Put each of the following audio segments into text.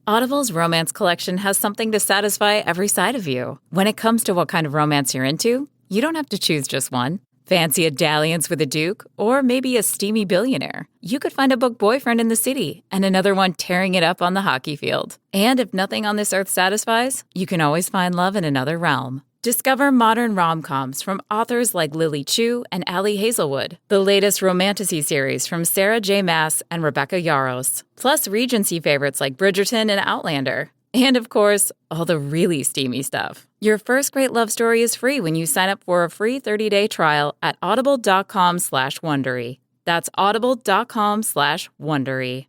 Audible's romance collection has something to satisfy every side of you. When it comes to what kind of romance you're into, you don't have to choose just one. Fancy a dalliance with a duke, or maybe a steamy billionaire. You could find a book boyfriend in the city and another one tearing it up on the hockey field. And if nothing on this earth satisfies, you can always find love in another realm. Discover modern rom-coms from authors like Lily Chu and Ali Hazelwood, the latest romantasy series from Sarah J. Maas and Rebecca Yarros, plus Regency favorites like Bridgerton and Outlander. And of course, all the really steamy stuff. Your first great love story is free when you sign up for a free 30-day trial at audible.com/Wondery. That's audible.com/Wondery.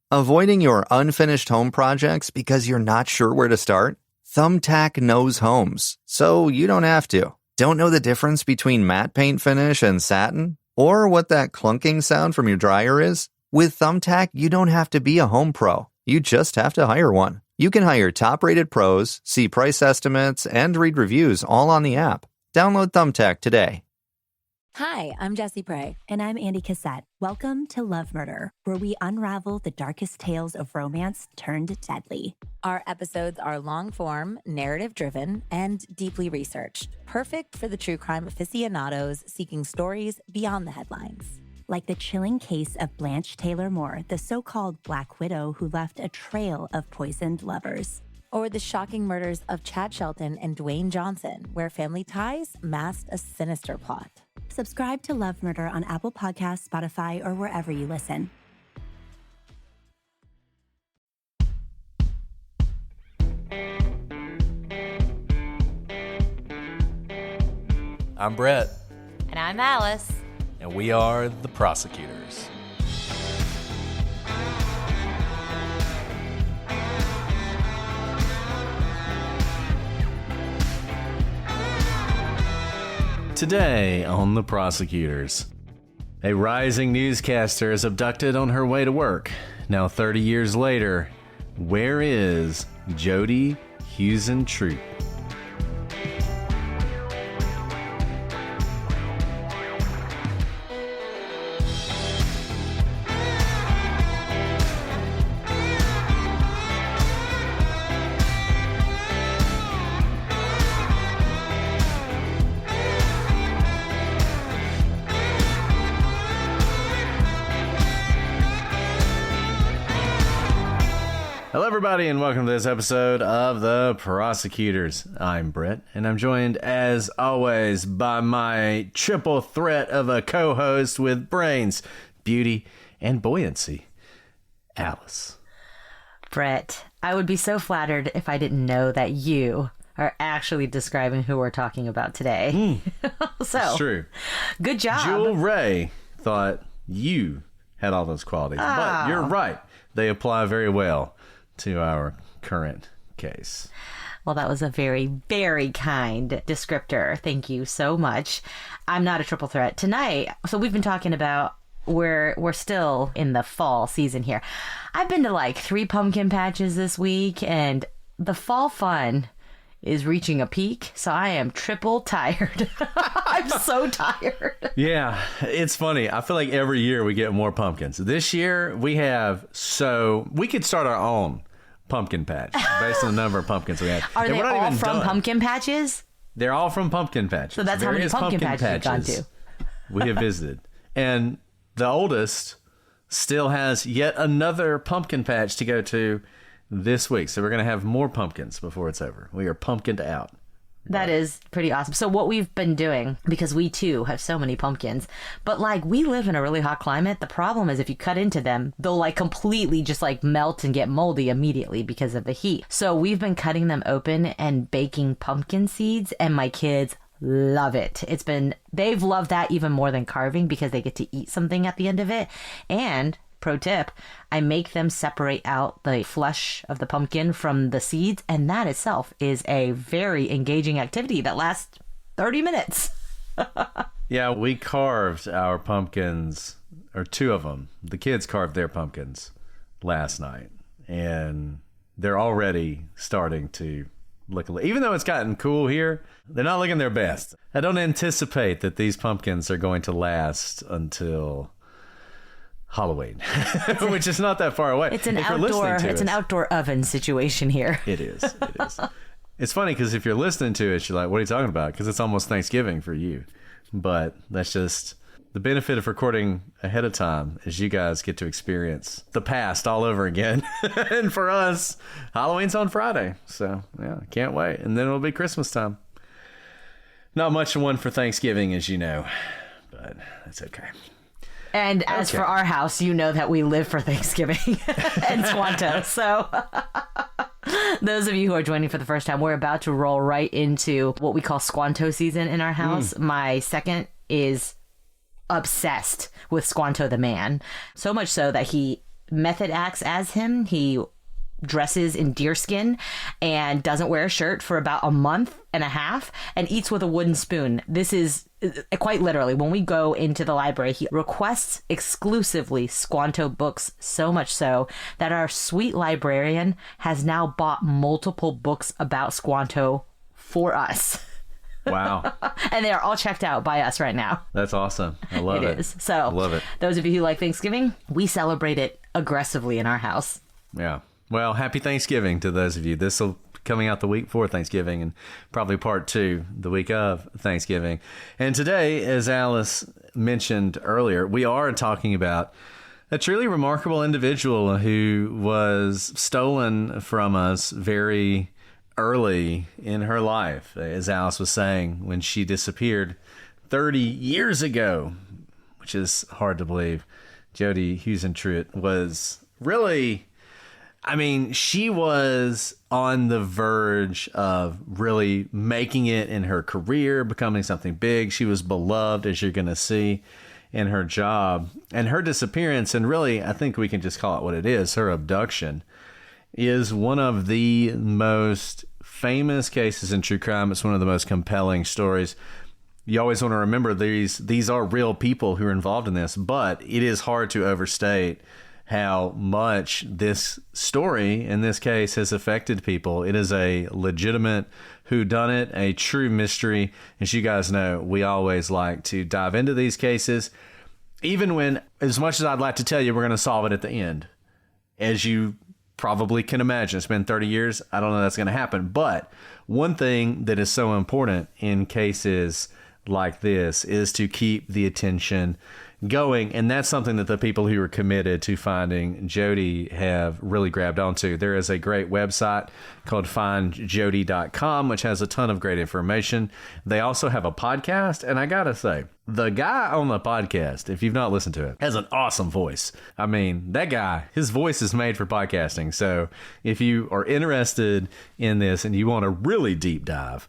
Avoiding your unfinished home projects because you're not sure where to start? Thumbtack knows homes, so you don't have to. Don't know the difference between matte paint finish and satin? Or what that clunking sound from your dryer is? With Thumbtack, you don't have to be a home pro. You just have to hire one. You can hire top-rated pros, see price estimates, and read reviews all on the app. Download Thumbtack today. Hi, I'm Jessie Prey. And I'm Andy Cassette. Welcome to Love Murder, where we unravel the darkest tales of romance turned deadly. Our episodes are long-form, narrative-driven, and deeply researched. Perfect for the true crime aficionados seeking stories beyond the headlines. Like the chilling case of Blanche Taylor Moore, the so-called Black Widow who left a trail of poisoned lovers. Or the shocking murders of Chad Shelton and Dwayne Johnson, where family ties masked a sinister plot. Subscribe to Love Murder on Apple Podcasts, Spotify, or wherever you listen. I'm Brett. And I'm Alice. And we are the Prosecutors. Today on The Prosecutors, a rising newscaster is abducted on her way to work. Now 30 years later, where is Jodi Huisentruit? Hello, everybody, and welcome to this episode of The Prosecutors. I'm Brett, and I'm joined, as always, by my triple threat of a co-host with brains, beauty, and buoyancy, Alice. Brett, I would be so flattered if I didn't know that you are actually describing who we're talking about today. So, it's true. Good job. Jewel Ray thought you had all those qualities, but you're right. They apply very well to our current case. Well, that was a very, very kind descriptor. Thank you so much. I'm not a triple threat tonight. So we've been talking about we're still in the fall season here. I've been to like 3 pumpkin patches this week, and the fall fun is reaching a peak. So I am triple tired. I'm so tired. Yeah, it's funny. I feel like every year we get more pumpkins. This year we could start our own pumpkin patch based on the number of pumpkins we have. Are they all from pumpkin patches? They're all from pumpkin patches. So that's various how many pumpkin patches you've gone to. We have visited. And the oldest still has yet another pumpkin patch to go to this week. So we're going to have more pumpkins before it's over. We are pumpkined out. That is pretty awesome. So what we've been doing, because we too have so many pumpkins, but like we live in a really hot climate. The problem is if you cut into them, they'll like completely just like melt and get moldy immediately because of the heat. So we've been cutting them open and baking pumpkin seeds, and my kids love it. They've loved that even more than carving because they get to eat something at the end of it. And pro tip, I make them separate out the flesh of the pumpkin from the seeds, and that itself is a very engaging activity that lasts 30 minutes. Yeah, we carved our pumpkins, or 2 of them. The kids carved their pumpkins last night, and they're already starting to look, even though it's gotten cool here, they're not looking their best. I don't anticipate that these pumpkins are going to last until Halloween, which is not that far away. It's an outdoor oven situation here. It is. It's funny because if you're listening to it, you're like, what are you talking about? Because it's almost Thanksgiving for you. But that's just the benefit of recording ahead of time is you guys get to experience the past all over again. And for us, Halloween's on Friday. So, yeah, can't wait. And then it'll be Christmas time. Not much one for Thanksgiving, as you know, but that's okay. And as for our house, you know that we live for Thanksgiving and Squanto. So those of you who are joining for the first time, we're about to roll right into what we call Squanto season in our house. My second is obsessed with Squanto the man. So much so that he method acts as him. He dresses in deerskin and doesn't wear a shirt for about a month and a half and eats with a wooden spoon. This is quite literally, when we go into the library, he requests exclusively Squanto books, so much so that our sweet librarian has now bought multiple books about Squanto for us. Wow. And they are all checked out by us right now. That's awesome. I love it. It is. So I love it. Those of you who like Thanksgiving, we celebrate it aggressively in our house. Yeah. Well, happy Thanksgiving to those of you. This will be coming out the week before Thanksgiving and probably part 2 the week of Thanksgiving. And today, as Alice mentioned earlier, we are talking about a truly remarkable individual who was stolen from us very early in her life, as Alice was saying, when she disappeared 30 years ago, which is hard to believe. Jodi Huisentruit was really... I mean, she was on the verge of really making it in her career, becoming something big. She was beloved, as you're going to see, in her job. And her disappearance, and really, I think we can just call it what it is, her abduction, is one of the most famous cases in true crime. It's one of the most compelling stories. You always want to remember these are real people who are involved in this, but it is hard to overstate how much this story in this case has affected people. It is a legitimate whodunit, a true mystery. As you guys know, we always like to dive into these cases, even when, as much as I'd like to tell you, we're going to solve it at the end. As you probably can imagine, it's been 30 years. I don't know that's going to happen. But one thing that is so important in cases like this is to keep the attention going, and that's something that the people who are committed to finding Jodi have really grabbed onto. There is a great website called findjodi.com, which has a ton of great information. They also have a podcast, and I gotta say, the guy on the podcast, if you've not listened to it, has an awesome voice. I mean, that guy, his voice is made for podcasting. So if you are interested in this and you want a really deep dive,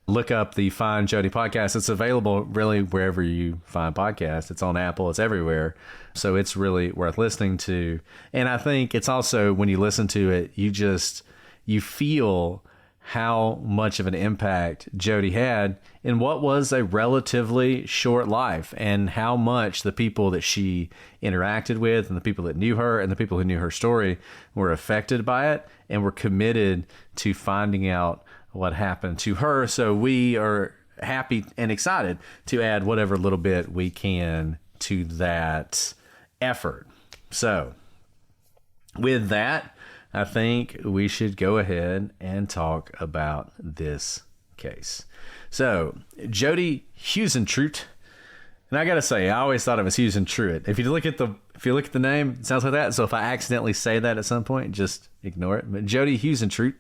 look up the Find Jodi podcast. It's available really wherever you find podcasts. It's on Apple. It's everywhere. So it's really worth listening to. And I think it's also, when you listen to it, you feel how much of an impact Jodi had in what was a relatively short life, and how much the people that she interacted with and the people that knew her and the people who knew her story were affected by it and were committed to finding out what happened to her. So we are happy and excited to add whatever little bit we can to that effort. So with that, I think we should go ahead and talk about this case. So Jodi Huisentruit, and I gotta say, I always thought it was Huisentruit. If you look at the name, it sounds like that. So if I accidentally say that at some point, just ignore it. But Jodi Huisentruit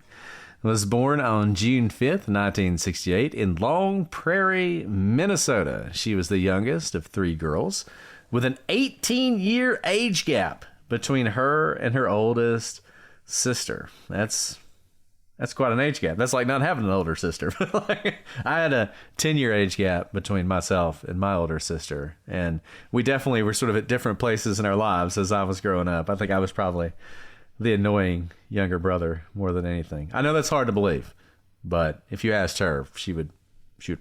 was born on June 5th, 1968 in Long Prairie, Minnesota. She was the youngest of 3 girls, with an 18-year age gap between her and her oldest sister. That's quite an age gap. That's like not having an older sister. I had a 10-year age gap between myself and my older sister, and we definitely were sort of at different places in our lives as I was growing up. I think I was probably the annoying younger brother more than anything. I know that's hard to believe, but if you asked her, she would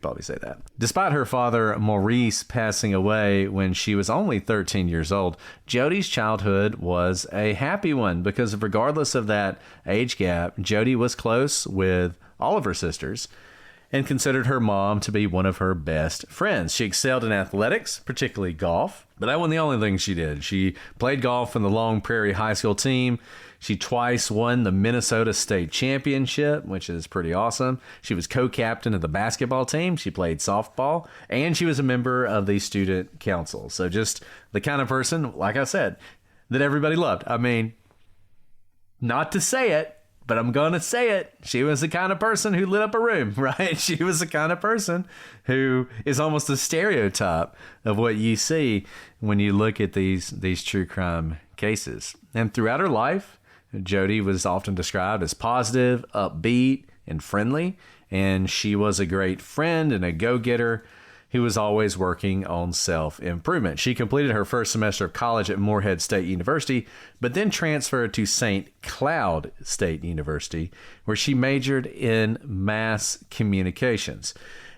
probably say that. Despite her father, Maurice, passing away when she was only 13 years old, Jodi's childhood was a happy one, because regardless of that age gap, Jodi was close with all of her sisters. and considered her mom to be one of her best friends. She excelled in athletics, particularly golf, but that wasn't the only thing she did. She played golf in the Long Prairie High School team. She twice won the Minnesota State Championship, which is pretty awesome. She was co-captain of the basketball team. She played softball, and she was a member of the student council. So just the kind of person, like I said, that everybody loved. I mean, not to say it, but I'm going to say it. She was the kind of person who lit up a room, right? She was the kind of person who is almost a stereotype of what you see when you look at these true crime cases. And throughout her life, Jodi was often described as positive, upbeat, and friendly. And she was a great friend and a go-getter who was always working on self-improvement. She completed her first semester of college at Morehead State University, but then transferred to St. Cloud State University, where she majored in mass communications.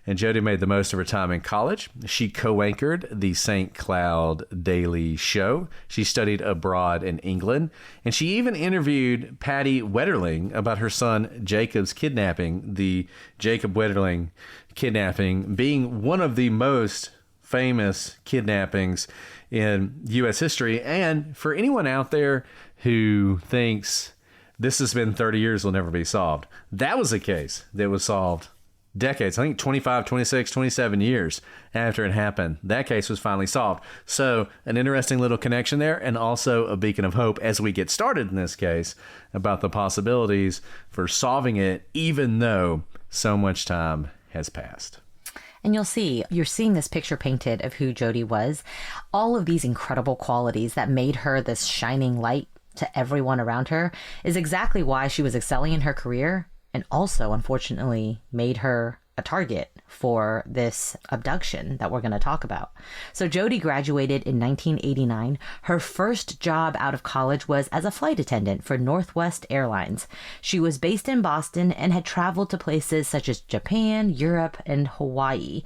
And Jodi made the most of her time in college. She co-anchored the St. Cloud Daily Show. She studied abroad in England. And she even interviewed Patty Wetterling about her son Jacob's kidnapping, the Jacob Wetterling kidnapping being one of the most famous kidnappings in U.S. history. And for anyone out there who thinks this has been 30 years, will never be solved, that was a case that was solved decades, I think 25, 26, 27 years after it happened. That case was finally solved. So an interesting little connection there, and also a beacon of hope as we get started in this case about the possibilities for solving it, even though so much time has passed. And you're seeing this picture painted of who Jodi was. All of these incredible qualities that made her this shining light to everyone around her is exactly why she was excelling in her career, and also, unfortunately, made her a target for this abduction that we're going to talk about. So Jodi graduated in 1989. Her first job out of college was as a flight attendant for Northwest Airlines. She was based in Boston and had traveled to places such as Japan, Europe, and Hawaii.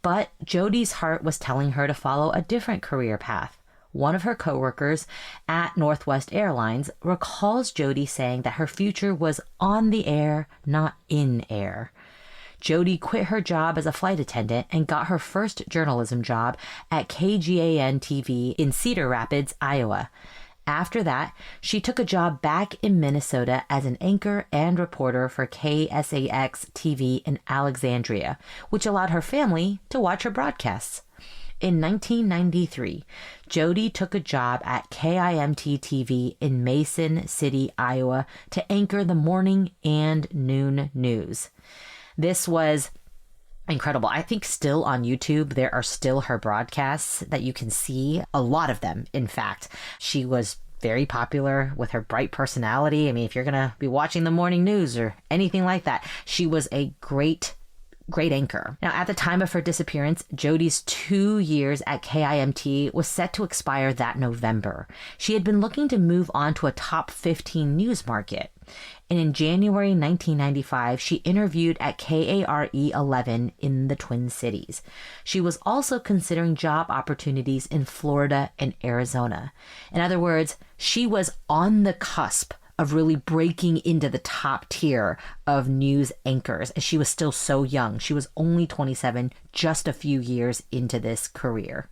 But Jodi's heart was telling her to follow a different career path. One of her coworkers at Northwest Airlines recalls Jodi saying that her future was on the air, not in air. Jodi quit her job as a flight attendant and got her first journalism job at KGAN TV in Cedar Rapids, Iowa. After that, she took a job back in Minnesota as an anchor and reporter for KSAX TV in Alexandria, which allowed her family to watch her broadcasts. In 1993, Jodi took a job at KIMT TV in Mason City, Iowa, to anchor the morning and noon news. This was incredible. I think still on YouTube, there are still her broadcasts that you can see, a lot of them, in fact. She was very popular with her bright personality. I mean, if you're going to be watching the morning news or anything like that, she was a great anchor. Now, at the time of her disappearance, Jodi's 2 years at KIMT was set to expire that November. She had been looking to move on to a top 15 news market. And in January 1995, she interviewed at KARE 11 in the Twin Cities. She was also considering job opportunities in Florida and Arizona. In other words, she was on the cusp of really breaking into the top tier of news anchors. And she was still so young. She was only 27, just a few years into this career.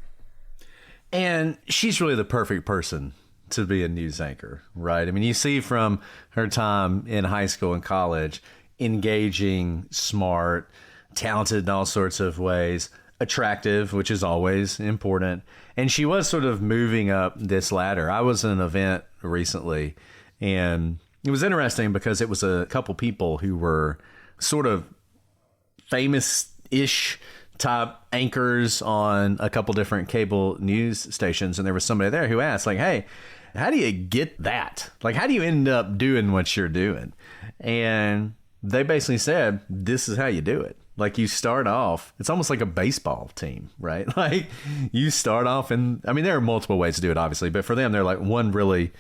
And she's really the perfect person to be a news anchor, right? I mean, you see from her time in high school and college, engaging, smart, talented in all sorts of ways, attractive, which is always important. And she was sort of moving up this ladder. I was at an event recently, and it was interesting because it was a couple people who were sort of famous-ish type anchors on a couple different cable news stations. And there was somebody there who asked, like, hey, how do you get that? Like, how do you end up doing what you're doing? And they basically said, this is how you do it. Like, you start off, it's almost like a baseball team, right? Like, you start off, and I mean, there are multiple ways to do it, obviously, but for them, they're like, one really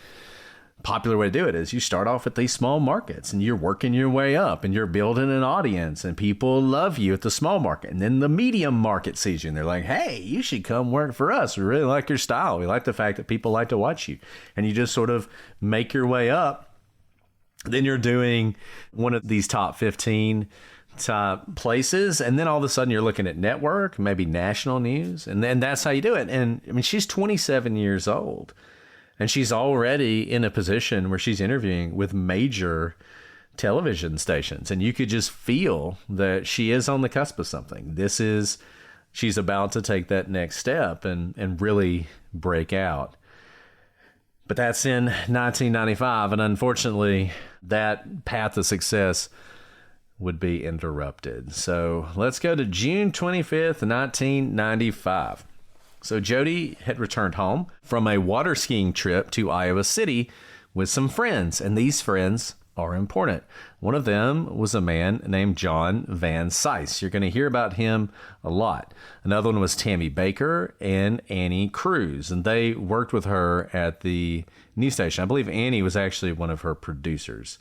popular way to do it is you start off at these small markets and you're working your way up and you're building an audience and people love you at the small market. And then the medium market sees you and they're like, hey, you should come work for us. We really like your style. We like the fact that people like to watch you. And you just sort of make your way up. Then you're doing one of these top 15 type places, and then all of a sudden you're looking at network, maybe national news, and then that's how you do it. And I mean, she's 27 years old, and she's already in a position where she's interviewing with major television stations, and you could just feel that she is on the cusp of something. She's about to take that next step and really break out. But that's in 1995, and unfortunately, that path of success would be interrupted. So let's go to June 25th, 1995. So Jodi had returned home from a water skiing trip to Iowa City with some friends, and these friends are important. One of them was a man named John Van Sice. You're going to hear about him a lot. Another one was Tammy Baker and Annie Cruz, and they worked with her at the news station. I believe Annie was actually one of her producers.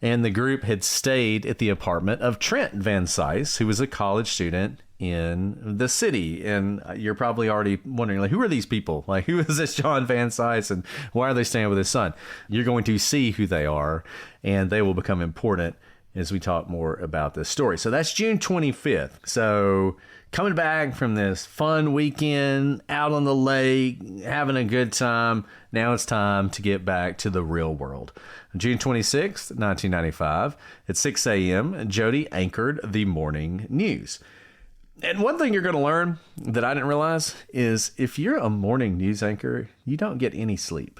And the group had stayed at the apartment of Trent Van Sice, who was a college student in the city. And you're probably already wondering, like, who are these people? Like, who is this John Van Sice, and why are they staying with his son? You're going to see who they are, and they will become important as we talk more about this story. So that's June 25th. So coming back from this fun weekend out on the lake, having a good time, now it's time to get back to the real world. June 26th, 1995, at 6 a.m., Jodi anchored the morning news. And one thing you're going to learn that I didn't realize is if you're a morning news anchor, you don't get any sleep.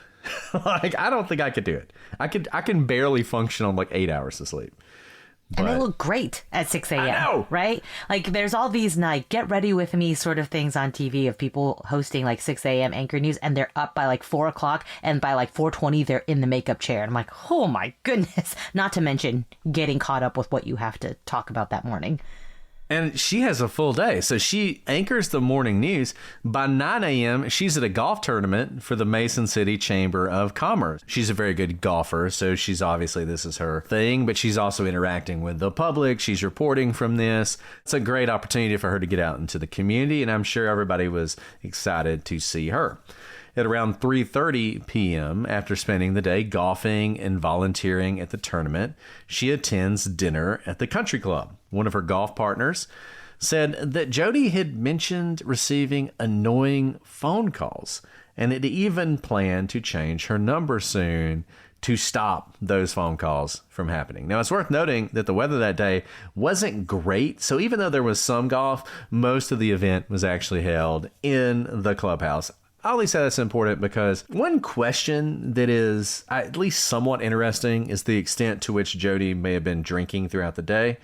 Like, I don't think I could do it. I can barely function on like 8 hours of sleep. And they look great at 6 a.m. I know. Right? Like, there's all these like get ready with me sort of things on TV of people hosting like 6 a.m. anchor news, and they're up by like 4 o'clock, and by like 4:20 they're in the makeup chair. And I'm like, oh my goodness. Not to mention getting caught up with what you have to talk about that morning. And she has a full day. So she anchors the morning news. By 9 a.m., she's at a golf tournament for the Mason City Chamber of Commerce. She's a very good golfer, so she's obviously, this is her thing, but she's also interacting with the public. She's reporting from this. It's a great opportunity for her to get out into the community, and I'm sure everybody was excited to see her. At around 3:30 p.m., after spending the day golfing and volunteering at the tournament, she attends dinner at the country club. One of her golf partners said that Jodi had mentioned receiving annoying phone calls and had even planned to change her number soon to stop those phone calls from happening. Now, it's worth noting that the weather that day wasn't great, so even though there was some golf, most of the event was actually held in the clubhouse. I only say that's important because one question that is at least somewhat interesting is the extent to which Jodi may have been drinking throughout the day.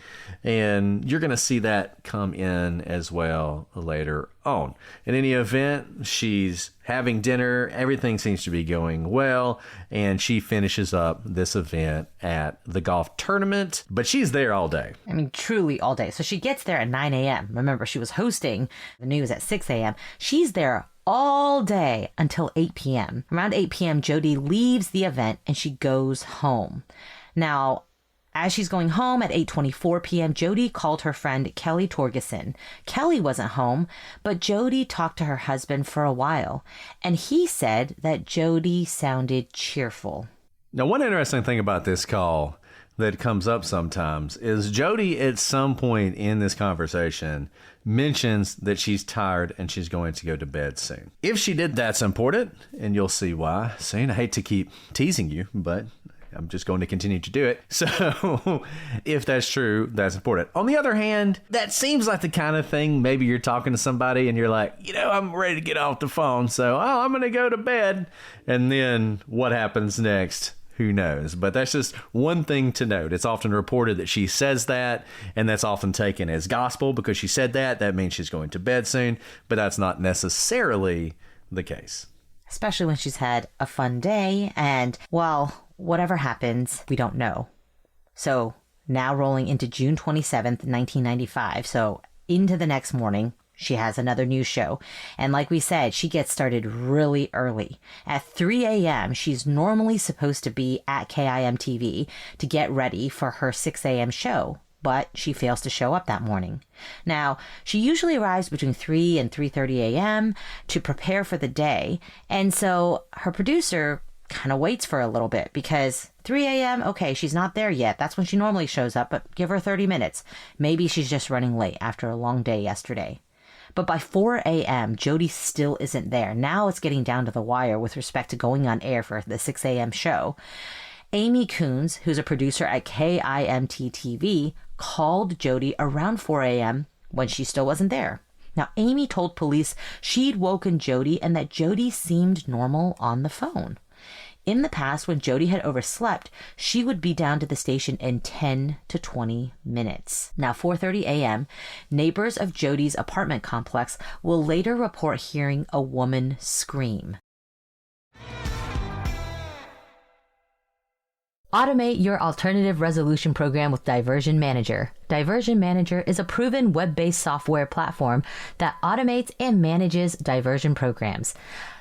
And you're going to see that come in as well later on. In any event, she's having dinner. Everything seems to be going well. And she finishes up this event at the golf tournament. But she's there all day. I mean, truly all day. So she gets there at 9 a.m. Remember, she was hosting the news at 6 a.m. She's there all day until 8 p.m. Around 8 p.m., Jodi leaves the event and she goes home. Now, as she's going home at 8:24 p.m., Jodi called her friend Kelly Torgeson. Kelly wasn't home, but Jodi talked to her husband for a while, and he said that Jodi sounded cheerful. Now, one interesting thing about this call that comes up sometimes is Jodi at some point in this conversation mentions that she's tired and she's going to go to bed soon. If she did, that's important, and you'll see why soon. I hate to keep teasing you, but I'm just going to continue to do it. So if that's true, that's important. On the other hand, that seems like the kind of thing maybe you're talking to somebody and you're like, I'm ready to get off the phone, so I'm going to go to bed. And then what happens next? Who knows? But that's just one thing to note. It's often reported that she says that, and that's often taken as gospel because she said that. That means she's going to bed soon, but that's not necessarily the case. Especially when she's had a fun day, and, well, whatever happens, we don't know. So now rolling into June 27th, 1995. So into the next morning, she has another news show. And like we said, she gets started really early. At 3 a.m., she's normally supposed to be at KIM TV to get ready for her 6 a.m. show, but she fails to show up that morning. Now, she usually arrives between 3 and 3:30 a.m. to prepare for the day. And so her producer kind of waits for a little bit because 3 a.m., okay, she's not there yet. That's when she normally shows up, but give her 30 minutes. Maybe she's just running late after a long day yesterday. But by 4 a.m., Jodi still isn't there. Now it's getting down to the wire with respect to going on air for the 6 a.m. show. Amy Coons, who's a producer at KIMT TV, called Jodi around 4 a.m. when she still wasn't there. Now, Amy told police she'd woken Jodi and that Jodi seemed normal on the phone. In the past, when Jodi had overslept, she would be down to the station in 10 to 20 minutes. Now, 4:30 a.m., neighbors of Jodi's apartment complex will later report hearing a woman scream. Automate your alternative resolution program with Diversion Manager. Diversion Manager is a proven web-based software platform that automates and manages diversion programs.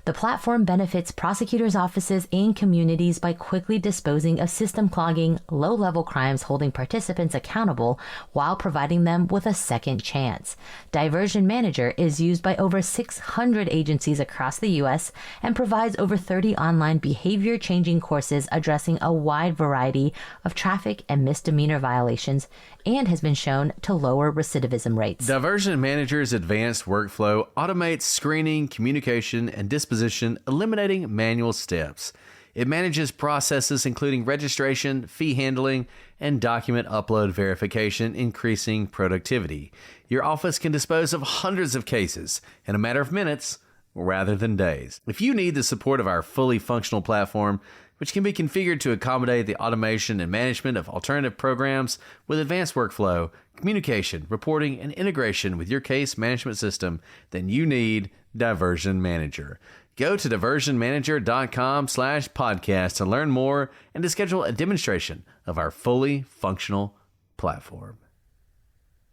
The platform benefits prosecutors' offices and communities by quickly disposing of system clogging, low-level crimes holding participants accountable while providing them with a second chance. Diversion Manager is used by over 600 agencies across the U.S. and provides over 30 online behavior-changing courses addressing a wide variety of traffic and misdemeanor violations and has been shown to lower recidivism rates. Diversion Manager's advanced workflow automates screening, communication, and disposition, eliminating manual steps. It manages processes including registration, fee handling, and document upload verification, increasing productivity. Your office can dispose of hundreds of cases in a matter of minutes rather than days. If you need the support of our fully functional platform, which can be configured to accommodate the automation and management of alternative programs with advanced workflow, communication, reporting, and integration with your case management system, then you need Diversion Manager. Go to diversionmanager.com/podcast to learn more and to schedule a demonstration of our fully functional platform.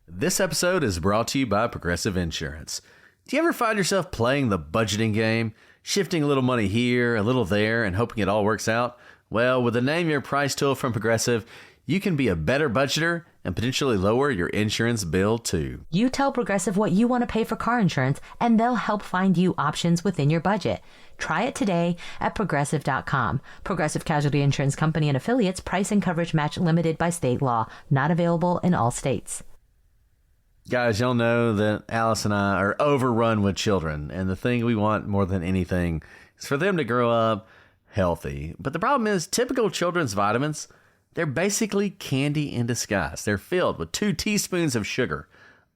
This episode is brought to you by Progressive Insurance. Do you ever find yourself playing the budgeting game? Shifting a little money here, a little there, and hoping it all works out? Well, with the Name Your Price tool from Progressive, you can be a better budgeter and potentially lower your insurance bill too. You tell Progressive what you want to pay for car insurance, and they'll help find you options within your budget. Try it today at Progressive.com. Progressive Casualty Insurance Company and Affiliates. Price and coverage match limited by state law. Not available in all states. Guys, y'all know that Alice and I are overrun with children, and the thing we want more than anything is for them to grow up healthy. But the problem is, typical children's vitamins, they're basically candy in disguise. They're filled with 2 teaspoons of sugar,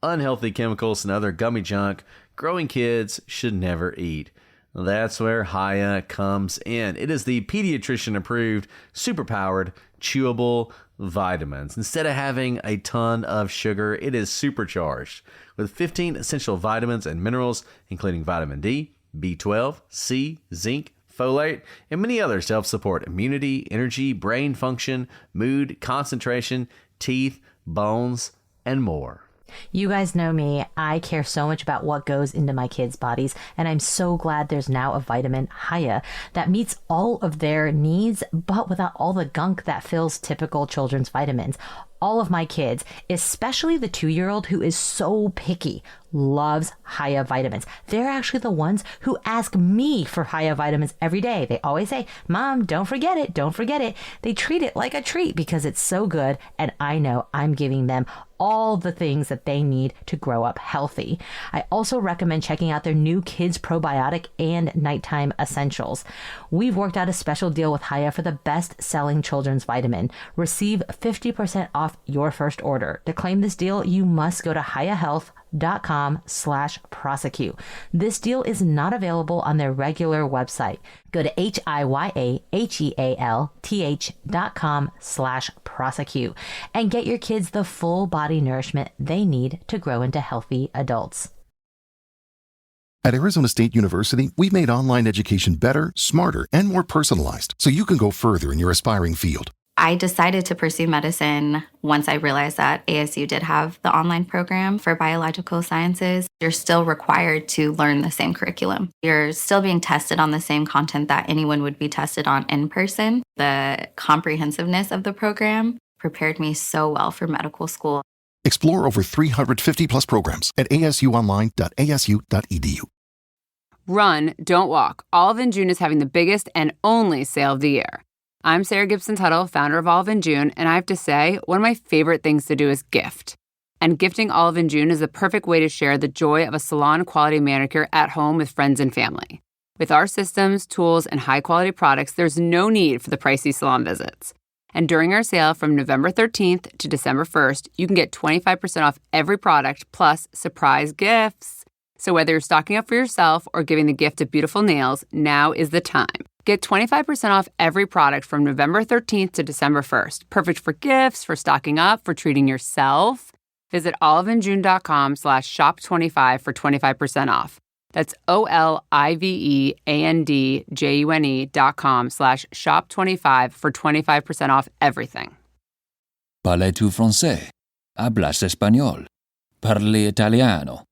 unhealthy chemicals, and other gummy junk growing kids should never eat. That's where Hiya comes in. It is the pediatrician-approved, super-powered, chewable vitamins. Instead of having a ton of sugar, it is supercharged with 15 essential vitamins and minerals, including vitamin D, B12, C, zinc, folate, and many others to help support immunity, energy, brain function, mood, concentration, teeth, bones, and more. You guys know me. I care so much about what goes into my kids' bodies, and I'm so glad there's now a vitamin, Hiya, that meets all of their needs, but without all the gunk that fills typical children's vitamins. All of my kids, especially the 2-year-old who is so picky, loves Hiya vitamins. They're actually the ones who ask me for Hiya vitamins every day. They always say, "Mom, don't forget it, don't forget it." They treat it like a treat because it's so good, and I know I'm giving them all the things that they need to grow up healthy. I also recommend checking out their new Kids Probiotic and Nighttime Essentials. We've worked out a special deal with Hiya for the best-selling children's vitamin. Receive 50% off your first order. To claim this deal, you must go to hiyahealth.com/prosecute. This deal is not available on their regular website. Go to hiyahealth.com/prosecute and get your kids the full body nourishment they need to grow into healthy adults. At Arizona State University, we've made online education better, smarter, and more personalized so you can go further in your aspiring field. I decided to pursue medicine once I realized that ASU did have the online program for biological sciences. You're still required to learn the same curriculum. You're still being tested on the same content that anyone would be tested on in person. The comprehensiveness of the program prepared me so well for medical school. Explore over 350 plus programs at asuonline.asu.edu. Run, don't walk. Olive in June is having the biggest and only sale of the year. I'm Sarah Gibson Tuttle, founder of Olive in June, and I have to say, one of my favorite things to do is gift. And gifting Olive in June is the perfect way to share the joy of a salon-quality manicure at home with friends and family. With our systems, tools, and high-quality products, there's no need for the pricey salon visits. And during our sale from November 13th to December 1st, you can get 25% off every product plus surprise gifts. So whether you're stocking up for yourself or giving the gift of beautiful nails, now is the time. Get 25% off every product from November 13th to December 1st. Perfect for gifts, for stocking up, for treating yourself. Visit oliveinjune.com/shop25 for 25% off. That's oliveandjune.com/shop25 for 25% off everything. Parles-tu français? Hablas español? Parli italiano?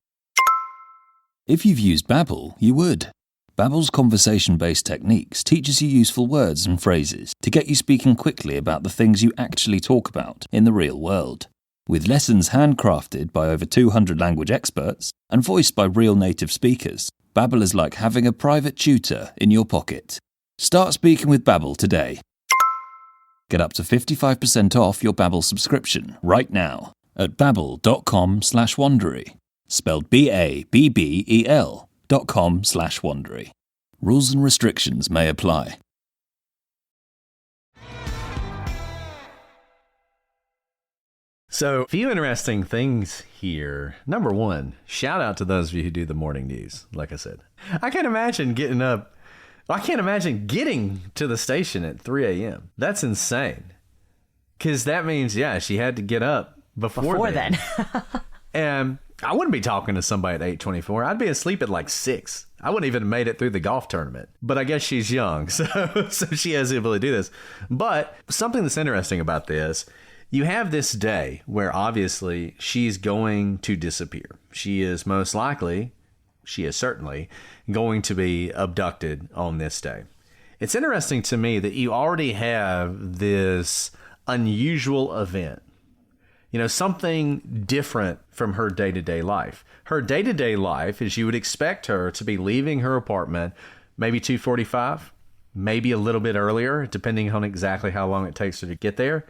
If you've used Babbel, you would. Babbel's conversation-based techniques teaches you useful words and phrases to get you speaking quickly about the things you actually talk about in the real world. With lessons handcrafted by over 200 language experts and voiced by real native speakers, Babbel is like having a private tutor in your pocket. Start speaking with Babbel today. Get up to 55% off your Babbel subscription right now at babbel.com/Wondery. Spelled BABBEL.com/Wondery. Rules and restrictions may apply. So, a few interesting things here. Number one, shout out to those of you who do the morning news. Like I said, I can't imagine getting up. I can't imagine getting to the station at 3 a.m. That's insane. Because that means, yeah, she had to get up before then. And I wouldn't be talking to somebody at 8:24. I'd be asleep at like 6. I wouldn't even have made it through the golf tournament. But I guess she's young, so she has the ability to do this. But something that's interesting about this, you have this day where obviously she's going to disappear. She is certainly going to be abducted on this day. It's interesting to me that you already have this unusual event. You know, something different from her day-to-day life. Her day-to-day life is you would expect her to be leaving her apartment maybe 2:45, maybe a little bit earlier, depending on exactly how long it takes her to get there.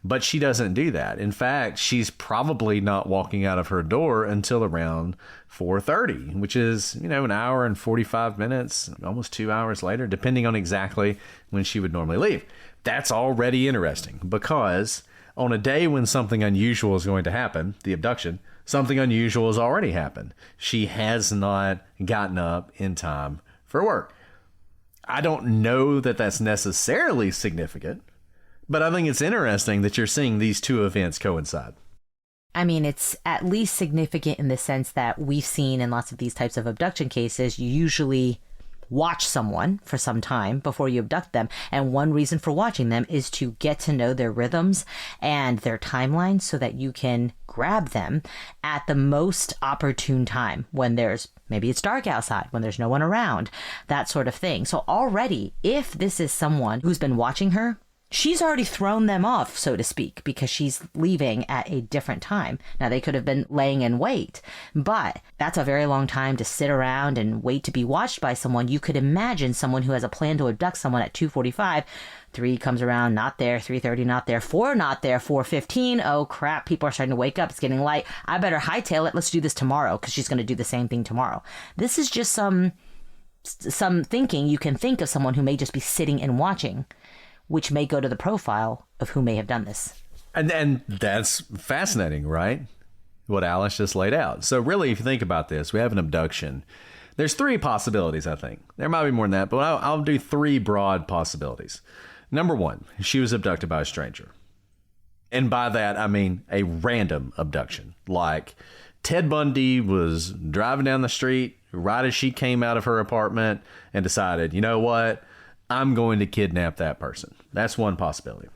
But she doesn't do that. In fact, she's probably not walking out of her door until around 4:30, which is, an hour and 45 minutes, almost 2 hours later, depending on exactly when she would normally leave. That's already interesting because on a day when something unusual is going to happen, the abduction, something unusual has already happened. She has not gotten up in time for work. I don't know that that's necessarily significant, but I think it's interesting that you're seeing these two events coincide. I mean, it's at least significant in the sense that we've seen in lots of these types of abduction cases, you usually watch someone for some time before you abduct them. And one reason for watching them is to get to know their rhythms and their timeline so that you can grab them at the most opportune time when maybe it's dark outside, when there's no one around, that sort of thing. So already, if this is someone who's been watching her, she's already thrown them off, so to speak, because she's leaving at a different time. Now, they could have been laying in wait, but that's a very long time to sit around and wait to be watched by someone. You could imagine someone who has a plan to abduct someone at 2:45. 3 comes around, not there. 3:30, not there. 4, not there. 4:15, oh crap, people are starting to wake up. It's getting light. I better hightail it. Let's do this tomorrow, because she's going to do the same thing tomorrow. This is just some thinking. You can think of someone who may just be sitting and watching, which may go to the profile of who may have done this. And that's fascinating, right? What Alice just laid out. So really, if you think about this, we have an abduction. There's 3 possibilities, I think. There might be more than that, but I'll do 3 broad possibilities. Number 1, she was abducted by a stranger. And by that, I mean a random abduction. Like Ted Bundy was driving down the street right as she came out of her apartment and decided, you know what? I'm going to kidnap that person. That's one possibility.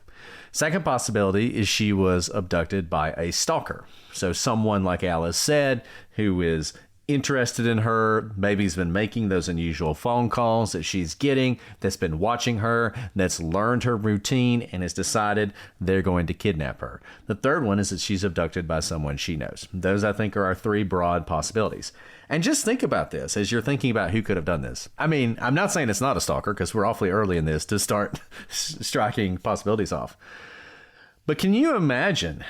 Second possibility is she was abducted by a stalker. So someone, like Alice said, who is interested in her, maybe has been making those unusual phone calls that she's getting, that's been watching her, that's learned her routine, and has decided they're going to kidnap her. The third one is that she's abducted by someone she knows. Those, I think, are our three broad possibilities. And just think about this as you're thinking about who could have done this. I mean, I'm not saying it's not a stalker, because we're awfully early in this to start striking possibilities off. But can you imagine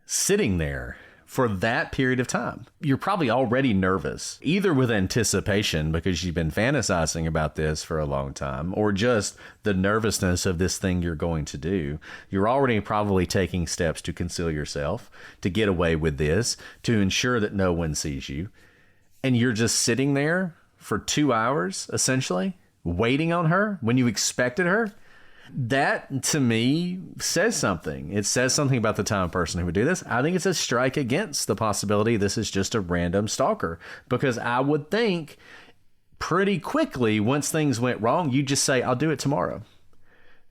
sitting there for that period of time? You're probably already nervous, either with anticipation because you've been fantasizing about this for a long time, or just the nervousness of this thing you're going to do. You're already probably taking steps to conceal yourself, to get away with this, to ensure that no one sees you. And you're just sitting there for 2 hours, essentially, waiting on her when you expected her. That, to me, says something. It says something about the type of person who would do this. I think it's a strike against the possibility this is just a random stalker, because I would think pretty quickly, once things went wrong, you just say, I'll do it tomorrow.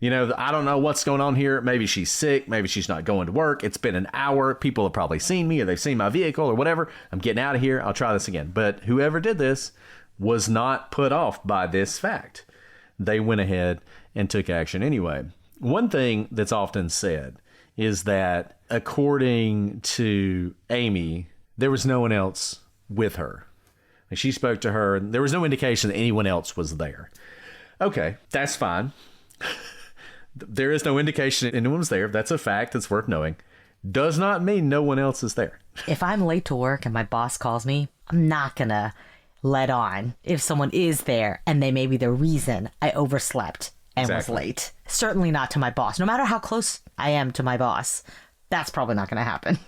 You know, I don't know what's going on here. Maybe she's sick. Maybe she's not going to work. It's been an hour. People have probably seen me, or they've seen my vehicle or whatever. I'm getting out of here. I'll try this again. But whoever did this was not put off by this fact. They went ahead and took action anyway. One thing that's often said is that, according to Amy, there was no one else with her. She spoke to her, and there was no indication that anyone else was there. Okay, that's fine. There is no indication that anyone was there. That's a fact that's worth knowing. Does not mean no one else is there. If I'm late to work and my boss calls me, I'm not going to let on if someone is there and they may be the reason I overslept and was late. Certainly not to my boss. No matter how close I am to my boss, that's probably not going to happen.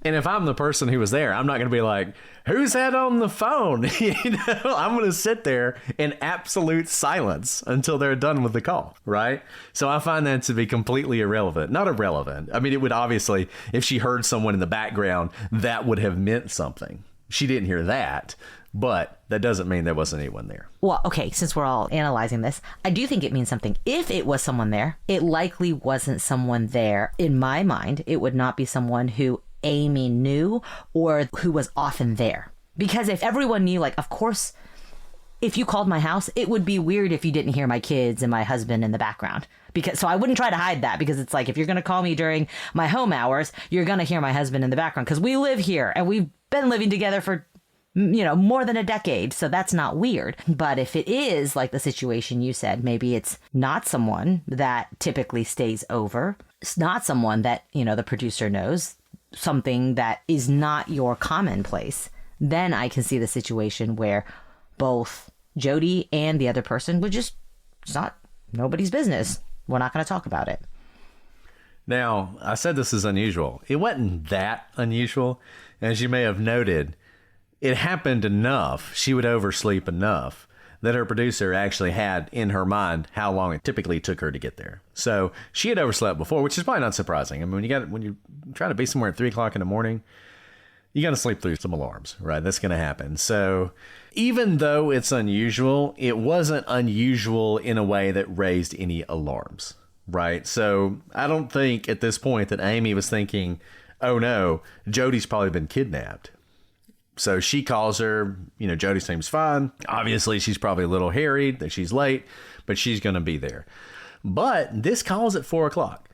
And if I'm the person who was there, I'm not going to be like, who's that on the phone? I'm going to sit there in absolute silence until they're done with the call, right? So I find that to be completely irrelevant. Not irrelevant. I mean, it would obviously, if she heard someone in the background, that would have meant something. She didn't hear that, but that doesn't mean there wasn't anyone there. Well, okay, since we're all analyzing this, I do think it means something. If it was someone there, it likely wasn't someone there. In my mind, it would not be someone who Amy knew or who was often there. Because if everyone knew, like, of course, if you called my house, it would be weird if you didn't hear my kids and my husband in the background. So I wouldn't try to hide that, because it's like, if you're going to call me during my home hours, you're going to hear my husband in the background, because we live here and we've been living together for, you know, more than a decade. So that's not weird. But if it is like the situation you said, maybe it's not someone that typically stays over. It's not someone that, you know, the producer knows, something that is not your commonplace. Then I can see the situation where both Jodi and the other person would just, it's not nobody's business. We're not going to talk about it. Now, I said this is unusual. It wasn't that unusual. As you may have noted, it happened enough, she would oversleep enough, that her producer actually had in her mind how long it typically took her to get there. So she had overslept before, which is probably not surprising. I mean, when you're trying to be somewhere at 3 o'clock in the morning, you got to sleep through some alarms, right? That's going to happen. So even though it's unusual, it wasn't unusual in a way that raised any alarms, right? So I don't think at this point that Amy was thinking, oh no, Jodi's probably been kidnapped. So she calls her, you know, Jodi seems fine. Obviously, she's probably a little harried that she's late, but she's going to be there. But this call's at 4 o'clock.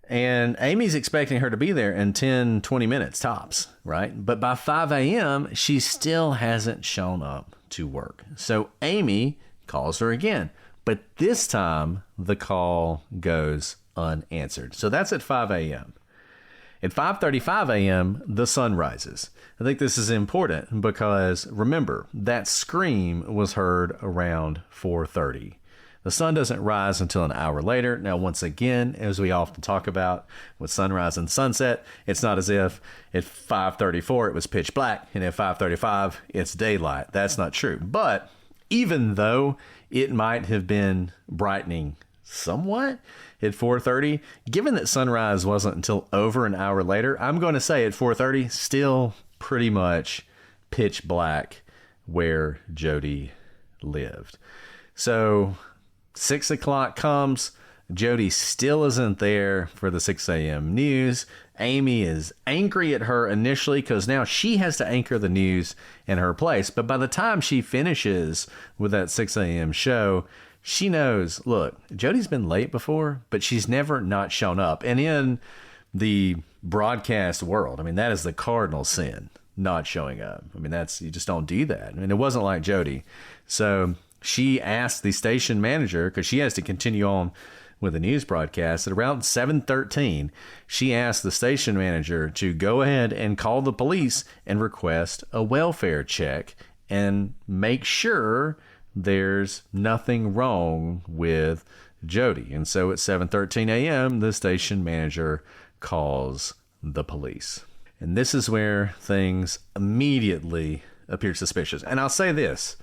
And Amy's expecting her to be there in 10, 20 minutes tops, right? But by 5 a.m., she still hasn't shown up to work. So Amy calls her again. But this time, the call goes unanswered. So that's at 5 a.m. At 5:35 a.m., the sun rises. I think this is important because, remember, that scream was heard around 4:30. The sun doesn't rise until an hour later. Now, once again, as we often talk about with sunrise and sunset, it's not as if at 5:34 it was pitch black and at 5:35 it's daylight. That's not true. But even though it might have been brightening somewhat at 4:30, given that sunrise wasn't until over an hour later, I'm going to say at 4:30, still pretty much pitch black where Jodi lived. So 6 o'clock comes, Jodi still isn't there for the 6 a.m. news. Amy is angry at her initially because now she has to anchor the news in her place. But by the time she finishes with that 6 a.m. show, she knows, look, Jodi's been late before, but she's never not shown up. And in the broadcast world, I mean, that is the cardinal sin, not showing up. I mean, you just don't do that. I mean, it wasn't like Jodi. So she asked the station manager, because she has to continue on with the news broadcast, at around 7:13, she asked the station manager to go ahead and call the police and request a welfare check and make sure there's nothing wrong with Jodi. And so at 7:13 a.m., the station manager calls the police. And this is where things immediately appear suspicious. And I'll say this.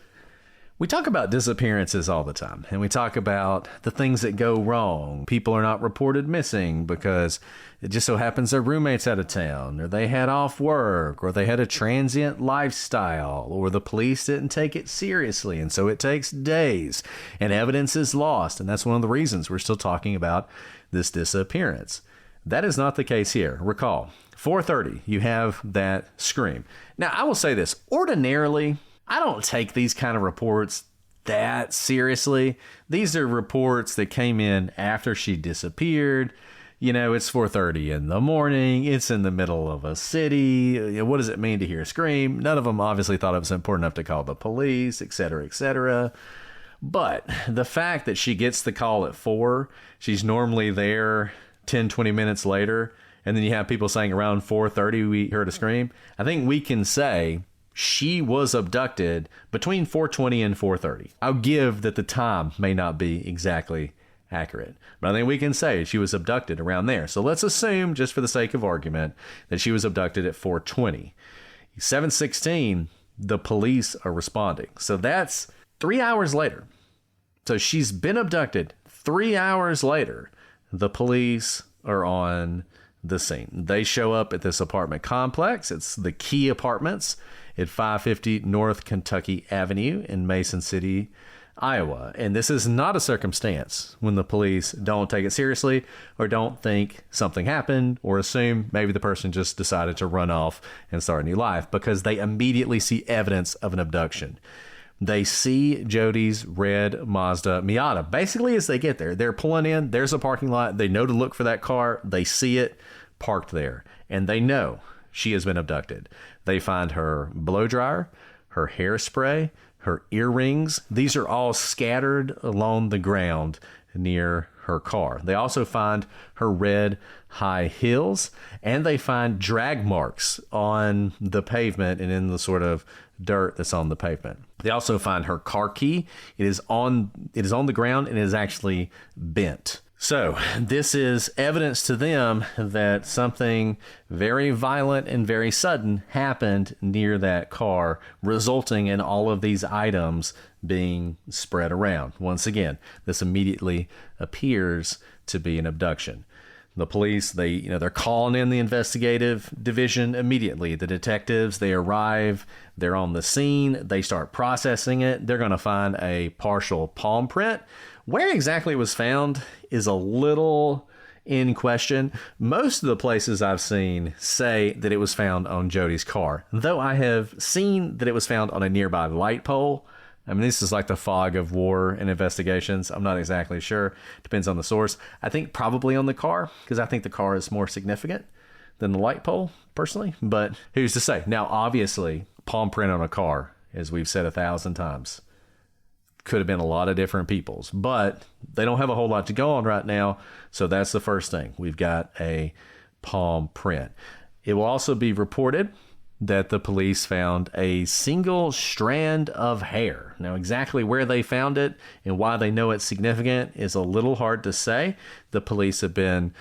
We talk about disappearances all the time, and we talk about the things that go wrong. People are not reported missing because it just so happens their roommate's out of town, or they had off work, or they had a transient lifestyle, or the police didn't take it seriously, and so it takes days, and evidence is lost. And that's one of the reasons we're still talking about this disappearance. That is not the case here. Recall, 4:30, you have that scream. Now, I will say this. Ordinarily, I don't take these kind of reports that seriously. These are reports that came in after she disappeared. You know, it's 4:30 in the morning. It's in the middle of a city. What does it mean to hear a scream? None of them obviously thought it was important enough to call the police, et cetera, et cetera. But the fact that she gets the call at 4, she's normally there 10, 20 minutes later, and then you have people saying around 4:30 we heard a scream. I think we can say she was abducted between 4:20 and 4:30. I'll give that the time may not be exactly accurate, but I think we can say she was abducted around there. So let's assume, just for the sake of argument, that she was abducted at 4:20. 7:16, the police are responding. So that's 3 hours later. So she's been abducted 3 hours later. The police are on the scene. They show up at this apartment complex. It's the Key Apartments at 550 North Kentucky Avenue in Mason City, Iowa. And this is not a circumstance when the police don't take it seriously or don't think something happened or assume maybe the person just decided to run off and start a new life, because they immediately see evidence of an abduction. They see Jodi's red Mazda Miata. Basically, as they get there, they're pulling in. There's a parking lot. They know to look for that car. They see it parked there, and they know she has been abducted. They find her blow dryer, her hairspray, her earrings. These are all scattered along the ground near her car. They also find her red high heels, and they find drag marks on the pavement and in the sort of dirt that's on the pavement. They also find her car key. It is on the ground and it is actually bent. So this is evidence to them that something very violent and very sudden happened near that car, resulting in all of these items being spread around. Once again, this immediately appears to be an abduction. The police, they're calling in the investigative division immediately. The detectives, they arrive, they're on the scene, they start processing it. They're going to find a partial palm print. Where exactly it was found is a little in question. Most of the places I've seen say that it was found on Jodi's car, though I have seen that it was found on a nearby light pole. I mean, this is like the fog of war and investigations. I'm not exactly sure. Depends on the source. I think probably on the car, because I think the car is more significant than the light pole, personally. But who's to say? Now, obviously, palm print on a car, as we've said 1,000 times, could have been a lot of different people's. But they don't have a whole lot to go on right now. So that's the first thing. We've got a palm print. It will also be reported that the police found a single strand of hair. Now, exactly where they found it and why they know it's significant is a little hard to say. The police have been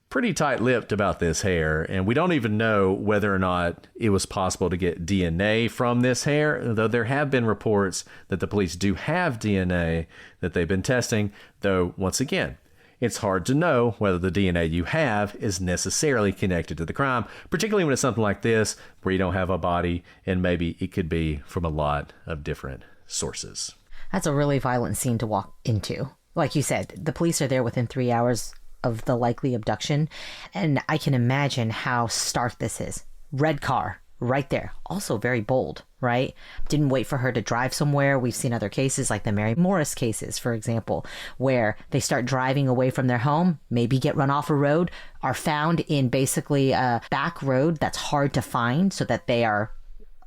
pretty tight-lipped about this hair, and we don't even know whether or not it was possible to get DNA from this hair, though there have been reports that the police do have DNA that they've been testing, though, once again, it's hard to know whether the DNA you have is necessarily connected to the crime, particularly when it's something like this, where you don't have a body, and maybe it could be from a lot of different sources. That's a really violent scene to walk into. Like you said, the police are there within 3 hours of the likely abduction. And I can imagine how stark this is. Red car, right there. Also very bold, right? Didn't wait for her to drive somewhere. We've seen other cases like the Mary Morris cases, for example, where they start driving away from their home, maybe get run off a road, are found in basically a back road that's hard to find so that they are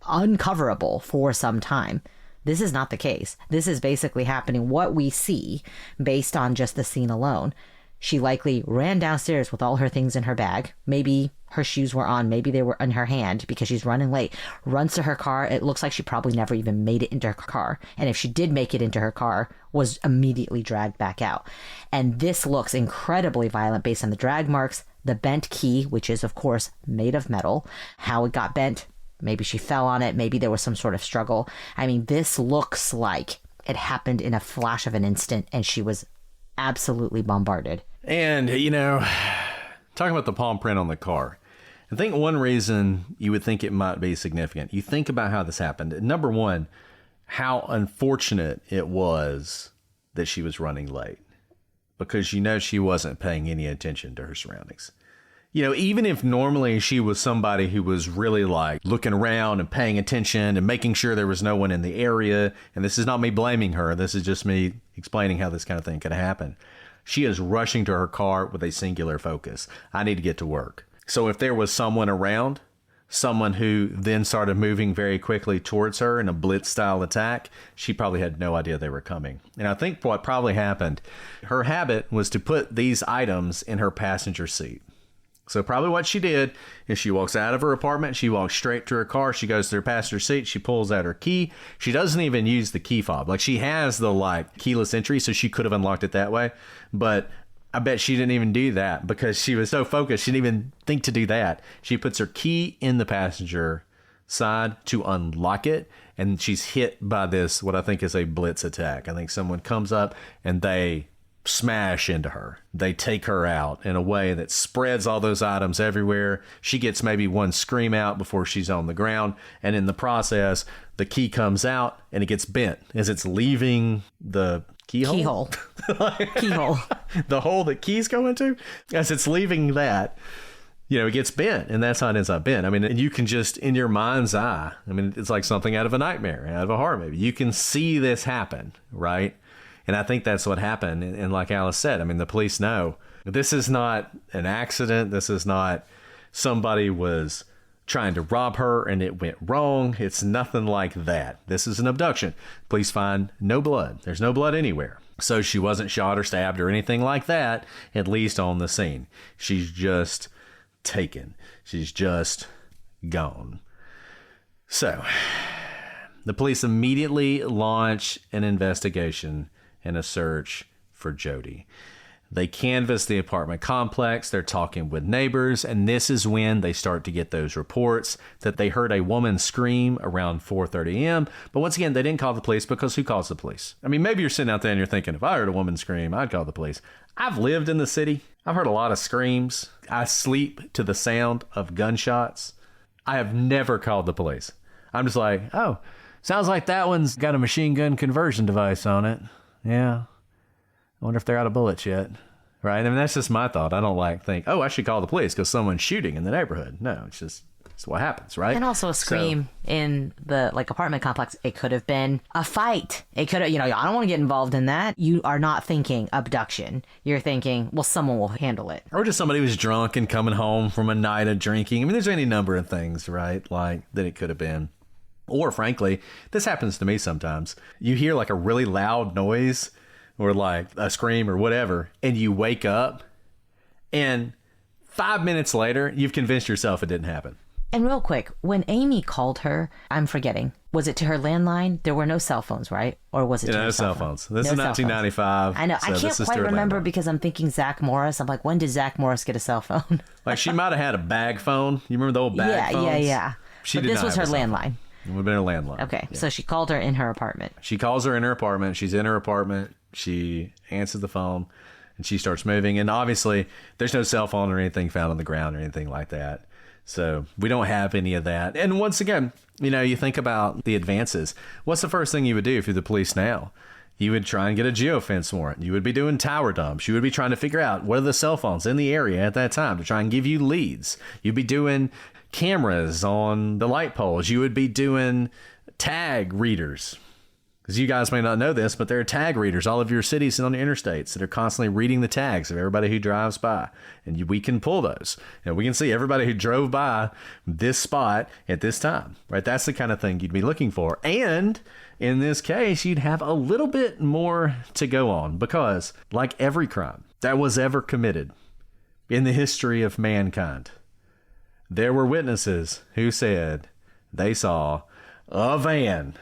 uncoverable for some time. This is not the case. This is basically happening what we see based on just the scene alone. She likely ran downstairs with all her things in her bag. Maybe her shoes were on. Maybe they were in her hand because she's running late. Runs to her car. It looks like she probably never even made it into her car. And if she did make it into her car, was immediately dragged back out. And this looks incredibly violent based on the drag marks, the bent key, which is, of course, made of metal, how it got bent. Maybe she fell on it. Maybe there was some sort of struggle. I mean, this looks like it happened in a flash of an instant and she was absolutely bombarded. And, talking about the palm print on the car, I think one reason you would think it might be significant, you think about how this happened. Number one, how unfortunate it was that she was running late, because she wasn't paying any attention to her surroundings. Even if normally she was somebody who was really like looking around and paying attention and making sure there was no one in the area, and this is not me blaming her, this is just me explaining how this kind of thing could happen. She is rushing to her car with a singular focus. I need to get to work. So if there was someone around, someone who then started moving very quickly towards her in a blitz style attack, she probably had no idea they were coming. And I think what probably happened, her habit was to put these items in her passenger seat. So probably what she did is she walks out of her apartment, she walks straight to her car, she goes to her passenger seat, she pulls out her key. She doesn't even use the key fob. Like, she has the keyless entry, so she could have unlocked it that way. But I bet she didn't even do that because she was so focused, she didn't even think to do that. She puts her key in the passenger side to unlock it, and she's hit by this, what I think is a blitz attack. I think someone comes up and they smash into her. They take her out in a way that spreads all those items everywhere. She gets maybe one scream out before she's on the ground, and in the process the key comes out and it gets bent as it's leaving the keyhole. Keyhole. The hole that keys go into, as it's leaving that, it gets bent, and that's how it ends up bent. I mean, you can just, in your mind's eye, it's like something out of a nightmare, out of a horror movie. You can see this happen, right? And I think that's what happened. And like Alice said, the police know this is not an accident. This is not somebody was trying to rob her and it went wrong. It's nothing like that. This is an abduction. Police find no blood. There's no blood anywhere. So she wasn't shot or stabbed or anything like that, at least on the scene. She's just taken. She's just gone. So the police immediately launch an investigation and a search for Jodi. They canvass the apartment complex. They're talking with neighbors, and this is when they start to get those reports that they heard a woman scream around 4:30 a.m. But once again, they didn't call the police because who calls the police? Maybe you're sitting out there and you're thinking, if I heard a woman scream, I'd call the police. I've lived in the city. I've heard a lot of screams. I sleep to the sound of gunshots. I have never called the police. I'm just like, oh, sounds like that one's got a machine gun conversion device on it. Yeah. I wonder if they're out of bullets yet. Right? That's just my thought. I don't think, oh, I should call the police because someone's shooting in the neighborhood. No, it's what happens, right? And also a scream in the apartment complex. It could have been a fight. It could have, I don't want to get involved in that. You are not thinking abduction. You're thinking, well, someone will handle it. Or just somebody who's drunk and coming home from a night of drinking. There's any number of things, right? Like that it could have been. Or frankly, this happens to me sometimes. You hear a really loud noise or a scream or whatever, and you wake up, and 5 minutes later, you've convinced yourself it didn't happen. And real quick, when Amy called her, I'm forgetting, was it to her landline? There were no cell phones, right? Or was it to her cell phones? This is 1995. I know. I can't quite remember because I'm thinking Zach Morris. I'm like, when did Zach Morris get a cell phone? She might have had a bag phone. You remember the old bag phones? Yeah. But this was her landline. It would have been her landline. Okay, yeah. So she called her in her apartment. She calls her in her apartment. She's in her apartment. She answers the phone, and she starts moving. And obviously, there's no cell phone or anything found on the ground or anything like that. So we don't have any of that. And once again, you think about the advances. What's the first thing you would do if you're the police now? You would try and get a geofence warrant. You would be doing tower dumps. You would be trying to figure out what are the cell phones in the area at that time to try and give you leads. You'd be doing cameras on the light poles. You would be doing tag readers. Because you guys may not know this, but there are tag readers all over your cities and on the interstates that are constantly reading the tags of everybody who drives by. And we can pull those. And we can see everybody who drove by this spot at this time. Right? That's the kind of thing you'd be looking for. And in this case, you'd have a little bit more to go on. Because, like every crime that was ever committed in the history of mankind, there were witnesses who said they saw a van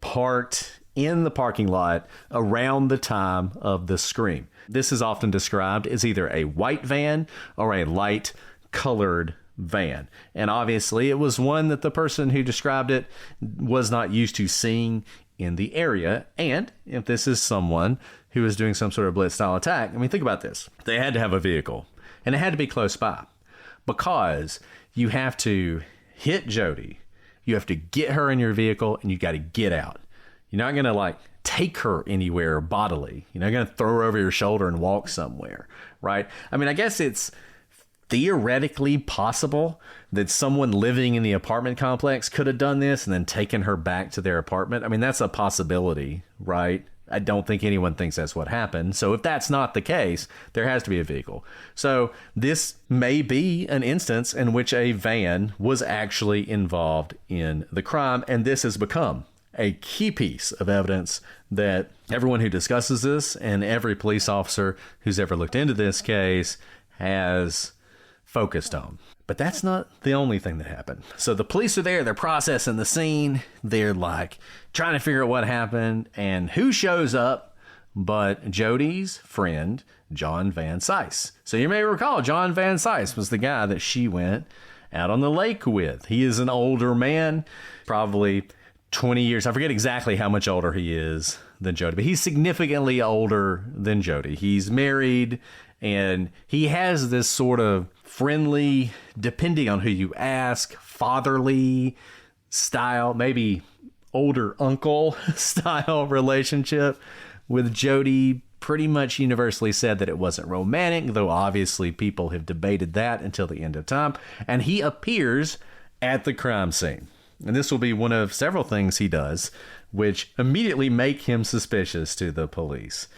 parked in the parking lot around the time of the scream. This is often described as either a white van or a light colored van. And obviously it was one that the person who described it was not used to seeing in the area. And if this is someone who is doing some sort of blitz style attack, I mean, think about this. They had to have a vehicle and it had to be close by, because you have to hit Jodi. You have to get her in your vehicle and you got to get out. You're not going to like take her anywhere bodily. You're not going to throw her over your shoulder and walk somewhere, right? I mean, I guess it's theoretically possible that someone living in the apartment complex could have done this and then taken her back to their apartment. I mean, that's a possibility, right? I don't think anyone thinks that's what happened. So if that's not the case, there has to be a vehicle. So this may be an instance in which a van was actually involved in the crime. And this has become a key piece of evidence that everyone who discusses this and every police officer who's ever looked into this case has focused on. But that's not the only thing that happened. So the police are there, they're processing the scene, they're like trying to figure out what happened, and who shows up but Jodi's friend, John Van Cise. So you may recall John Van Cise was the guy that she went out on the lake with. He is an older man, probably 20 years. I forget exactly how much older he is than Jodi, but he's significantly older than Jodi. He's married, and he has this sort of friendly, depending on who you ask, fatherly style, maybe older uncle style relationship with Jodi. Pretty much universally said that it wasn't romantic, though obviously people have debated that until the end of time. And he appears at the crime scene. And this will be one of several things he does, which immediately make him suspicious to the police.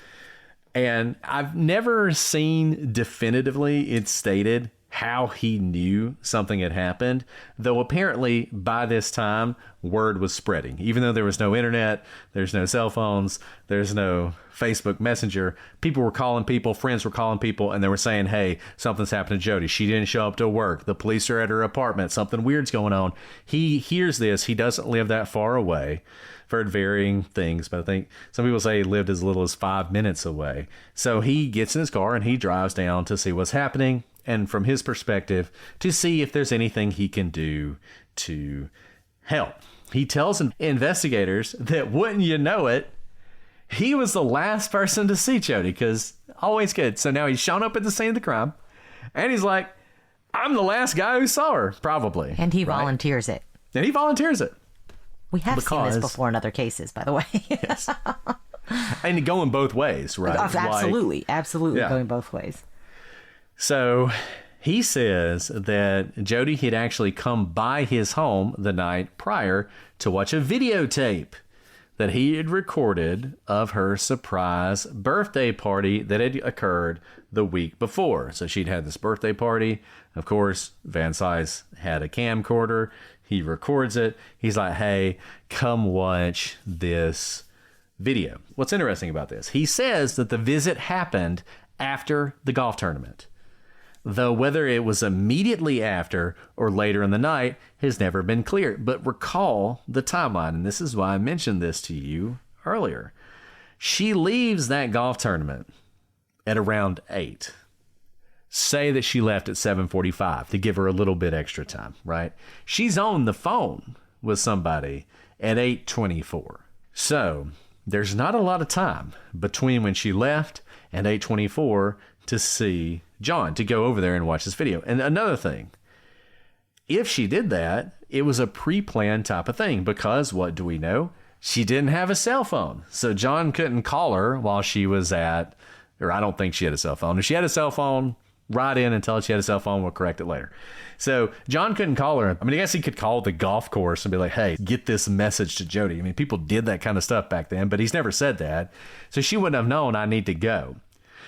And I've never seen definitively it stated how he knew something had happened, though apparently by this time, word was spreading. Even though there was no internet, there's no cell phones, there's no Facebook Messenger, people were calling people, friends were calling people, and they were saying, hey, something's happened to Jodi. She didn't show up to work. The police are at her apartment. Something weird's going on. He hears this. He doesn't live that far away. I've heard varying things, but I think some people say he lived as little as 5 minutes away. So he gets in his car and he drives down to see what's happening, and from his perspective, to see if there's anything he can do to help. He tells investigators that, wouldn't you know it, he was the last person to see Jodi, because always good. So now he's shown up at the scene of the crime, and he's like, I'm the last guy who saw her, probably. And he volunteers it. And he volunteers it. We have seen this before in other cases, by the way. Yes. And going both ways, right? Absolutely. Absolutely Yeah. going both ways. So he says that Jodi had actually come by his home the night prior to watch a videotape that he had recorded of her surprise birthday party that had occurred the week before. So she'd had this birthday party. Of course, Van Cise had a camcorder. He records it. He's like, hey, come watch this video. What's interesting about this? He says that the visit happened after the golf tournament, though whether it was immediately after or later in the night has never been clear. But recall the timeline, and this is why I mentioned this to you earlier. She leaves that golf tournament at around 8. Say that she left at 7:45 to give her a little bit extra time, right? She's on the phone with somebody at 8:24. So there's not a lot of time between when she left and 8:24 to see John, to go over there and watch this video. And another thing, if she did that, it was a pre-planned type of thing, because what do we know? she didn't have a cell phone. So John couldn't call her while she was at, or I don't think she had a cell phone. If she had a cell phone, write in and tell her she had a cell phone. We'll correct it later. So John couldn't call her. I mean, I guess he could call the golf course and be like, hey, get this message to Jodi. I mean, people did that kind of stuff back then, but he's never said that. So she wouldn't have known I need to go.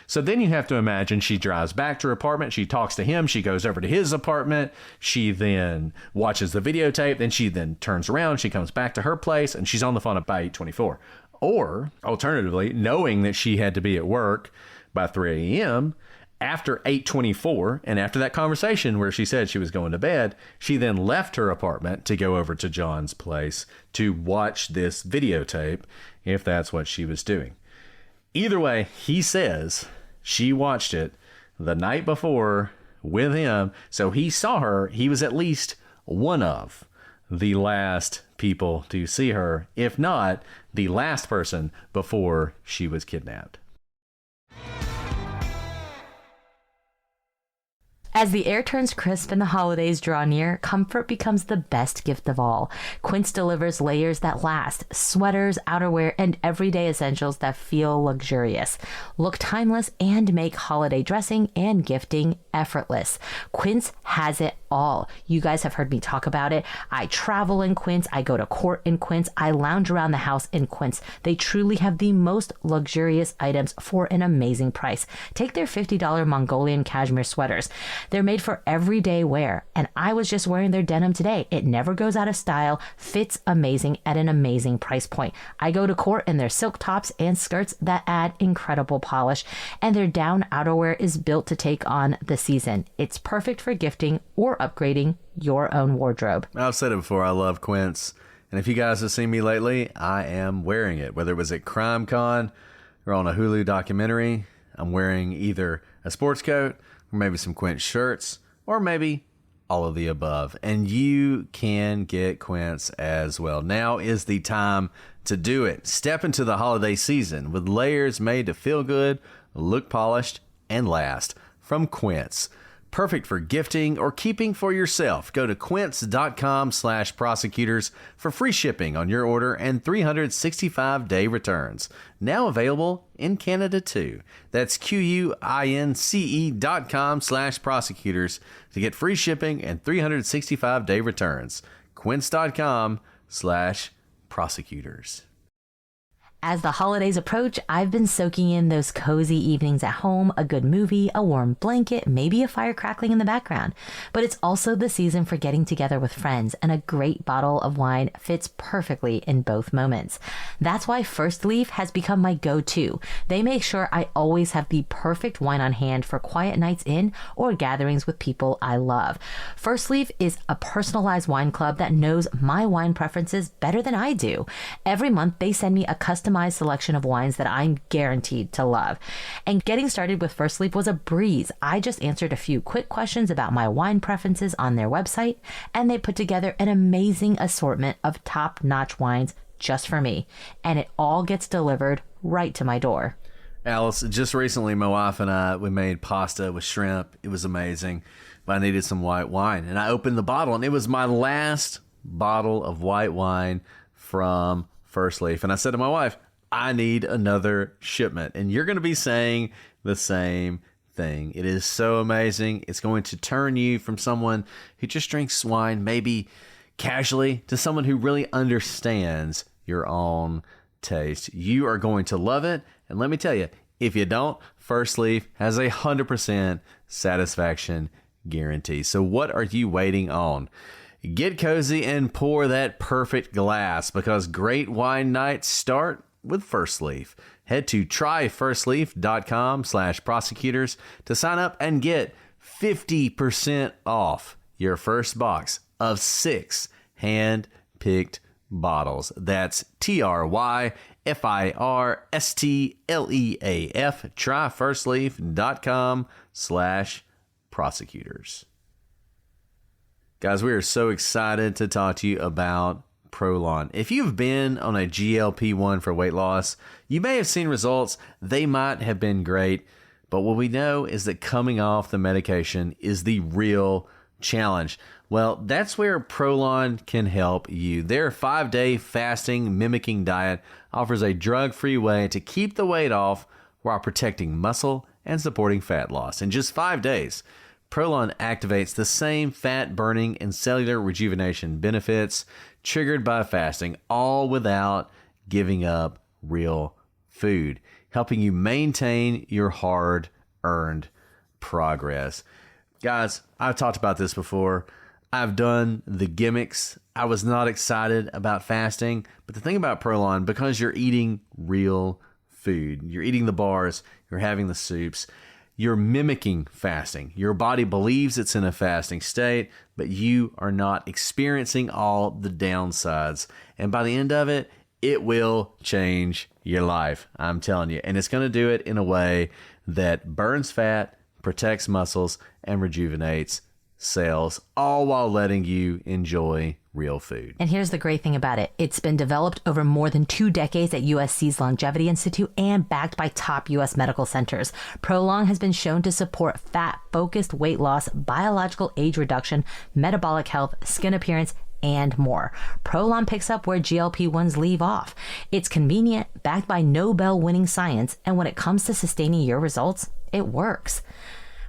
So then you have to imagine she drives back to her apartment. She talks to him. She goes over to his apartment. She then watches the videotape. Then she then turns around. She comes back to her place and she's on the phone by 8:24. Or alternatively, knowing that she had to be at work by 3 a.m., after 8:24, and after that conversation where she said she was going to bed, she then left her apartment to go over to John's place to watch this videotape, if that's what she was doing. Either way, he says she watched it the night before with him, so he saw her. He was at least one of the last people to see her, if not the last person before she was kidnapped. As the air turns crisp and the holidays draw near, comfort becomes the best gift of all. Quince delivers layers that last, sweaters, outerwear, and everyday essentials that feel luxurious, look timeless, and make holiday dressing and gifting effortless. Quince has it all. You guys have heard me talk about it. I travel in Quince. I go to court in Quince. I lounge around the house in Quince. They truly have the most luxurious items for an amazing price. Take their $50 Mongolian cashmere sweaters. They're made for everyday wear, and I was just wearing their denim today. It never goes out of style, fits amazing at an amazing price point. I go to court in their silk tops and skirts that add incredible polish, and their down outerwear is built to take on the season. It's perfect for gifting or upgrading your own wardrobe. I've said it before, I love Quince, and if you guys have seen me lately, I am wearing it. Whether it was at CrimeCon or on a Hulu documentary, I'm wearing either a sports coat, or maybe some Quince shirts, or maybe all of the above. And you can get Quince as well. Now is the time to do it. Step into the holiday season with layers made to feel good, look polished, and last from Quince. Perfect for gifting or keeping for yourself. Go to quince.com/prosecutors for free shipping on your order and 365-day returns. Now available in Canada too. That's QUINCE.com/prosecutors to get free shipping and 365-day returns. Quince.com/prosecutors. As the holidays approach, I've been soaking in those cozy evenings at home, a good movie, a warm blanket, maybe a fire crackling in the background. But it's also the season for getting together with friends, and a great bottle of wine fits perfectly in both moments. That's why First Leaf has become my go-to. They make sure I always have the perfect wine on hand for quiet nights in or gatherings with people I love. First Leaf is a personalized wine club that knows my wine preferences better than I do. Every month, they send me a customized selection of wines that I'm guaranteed to love. And getting started with First Leaf was a breeze. I just answered a few quick questions about my wine preferences on their website, and they put together an amazing assortment of top-notch wines just for me. And it all gets delivered right to my door. Alice, just recently my wife and I, we made pasta with shrimp. It was amazing, but I needed some white wine. And I opened the bottle, and it was my last bottle of white wine from First Leaf. And I said to my wife, I need another shipment. And you're going to be saying the same thing. It is so amazing. It's going to turn you from someone who just drinks wine maybe casually to someone who really understands your own taste. You are going to love it. And let me tell you, if you don't, First Leaf has a 100% satisfaction guarantee. So what are you waiting on? Get cozy and pour that perfect glass, because great wine nights start with First Leaf. Head to tryfirstleaf.com/prosecutors to sign up and get 50% off your first box of 6 hand-picked bottles. That's TRYFIRSTLEAF, tryfirstleaf.com/prosecutors. Guys, we are so excited to talk to you about Prolon. If you've been on a GLP-1 for weight loss, you may have seen results. They might have been great, but what we know is that coming off the medication is the real challenge. Well, that's where Prolon can help you. Their 5-day fasting mimicking diet offers a drug-free way to keep the weight off while protecting muscle and supporting fat loss. In just 5 days, Prolon activates the same fat burning and cellular rejuvenation benefits triggered by fasting, all without giving up real food, helping you maintain your hard-earned progress. Guys, I've talked about this before. I've done the gimmicks. I was not excited about fasting, but the thing about Prolon, because you're eating real food, you're eating the bars, you're having the soups, you're mimicking fasting. Your body believes it's in a fasting state, but you are not experiencing all the downsides. And by the end of it, it will change your life. I'm telling you. And it's going to do it in a way that burns fat, protects muscles, and rejuvenates cells, all while letting you enjoy real food. And here's the great thing about it. It's been developed over more than 2 decades at USC's Longevity Institute and backed by top U.S. medical centers. Prolong has been shown to support fat-focused weight loss, biological age reduction, metabolic health, skin appearance, and more. Prolon picks up where GLP-1s leave off. It's convenient, backed by Nobel-winning science, and when it comes to sustaining your results, it works.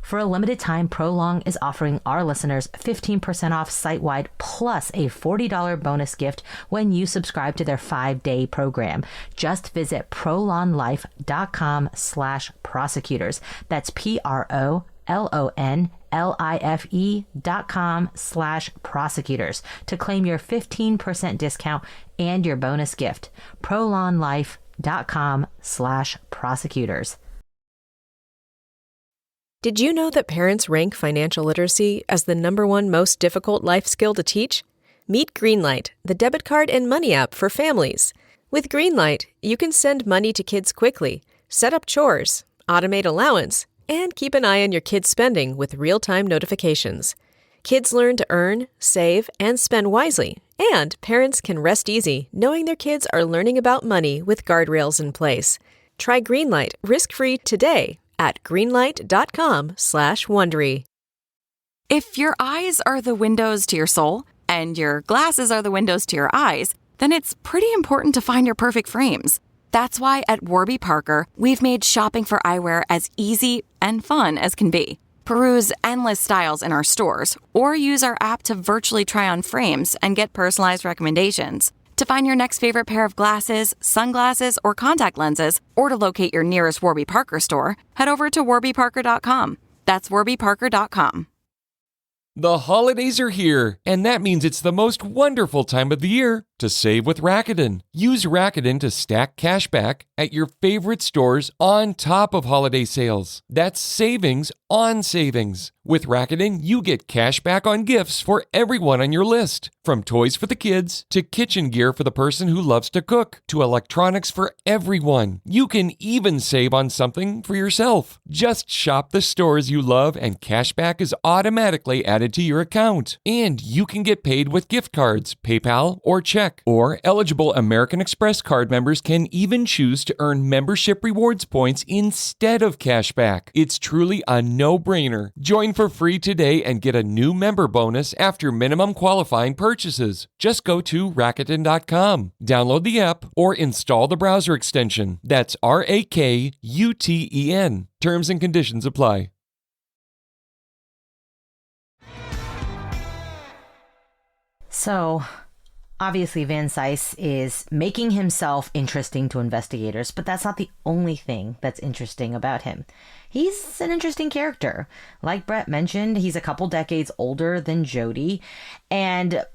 For a limited time, Prolong is offering our listeners 15% off site-wide plus a $40 bonus gift when you subscribe to their 5-day program. Just visit prolonlife.com/prosecutors. That's PROLONLIFE.com/prosecutors to claim your 15% discount and your bonus gift. prolonlife.com/prosecutors. Did you know that parents rank financial literacy as the #1 most difficult life skill to teach? Meet Greenlight, the debit card and money app for families. With Greenlight, you can send money to kids quickly, set up chores, automate allowance, and keep an eye on your kids' spending with real-time notifications. Kids learn to earn, save, and spend wisely, and parents can rest easy knowing their kids are learning about money with guardrails in place. Try Greenlight risk-free today at greenlight.com/Wondery. If your eyes are the windows to your soul and your glasses are the windows to your eyes, then it's pretty important to find your perfect frames. That's why at Warby Parker, we've made shopping for eyewear as easy and fun as can be. Peruse endless styles in our stores or use our app to virtually try on frames and get personalized recommendations. To find your next favorite pair of glasses, sunglasses, or contact lenses, or to locate your nearest Warby Parker store, head over to warbyparker.com. That's warbyparker.com. The holidays are here, and that means it's the most wonderful time of the year to save with Rakuten. Use Rakuten to stack cash back at your favorite stores on top of holiday sales. That's savings on savings. With Rakuten, you get cash back on gifts for everyone on your list. From toys for the kids, to kitchen gear for the person who loves to cook, to electronics for everyone. You can even save on something for yourself. Just shop the stores you love and cash back is automatically added to your account. And you can get paid with gift cards, PayPal, or check. Or eligible American Express card members can even choose to earn membership rewards points instead of cash back. It's truly a no-brainer. Join for free today and get a new member bonus after minimum qualifying purchases. Just go to Rakuten.com, download the app, or install the browser extension. That's RAKUTEN. Terms and conditions apply. So, obviously Van Cise is making himself interesting to investigators, but that's not the only thing that's interesting about him. He's an interesting character. Like Brett mentioned, he's a couple decades older than Jodi, and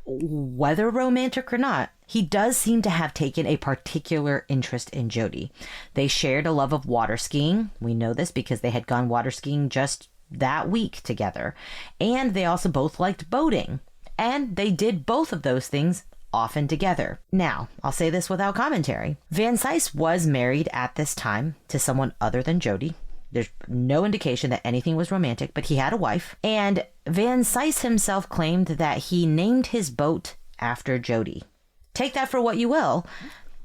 whether romantic or not, he does seem to have taken a particular interest in Jodi. They shared a love of water skiing. We know this because they had gone water skiing just that week together. And they also both liked boating. And they did both of those things often together. Now, I'll say this without commentary. Van Cise was married at this time to someone other than Jodi. There's no indication that anything was romantic, but he had a wife. And Van Cise himself claimed that he named his boat after Jodi. Take that for what you will.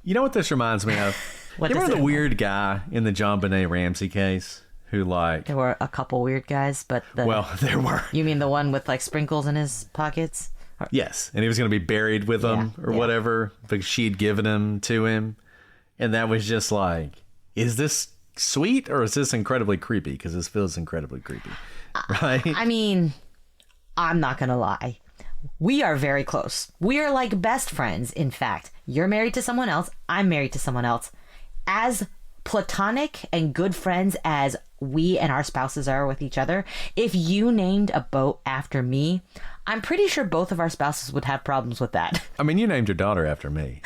You know what this reminds me of? You remember the weird guy in the JonBenet Ramsey case who like... There were a couple weird guys, but... Well, there were. You mean the one with like sprinkles in his pockets? Yes, and he was going to be buried with them or whatever because she had given him to him. And that was just like, is this sweet or is this incredibly creepy? Because this feels incredibly creepy, right? I mean, I'm not going to lie. We are very close. We are like best friends, in fact. You're married to someone else. I'm married to someone else. As platonic and good friends as we and our spouses are with each other, if you named a boat after me, I'm pretty sure both of our spouses would have problems with that. I mean, you named your daughter after me.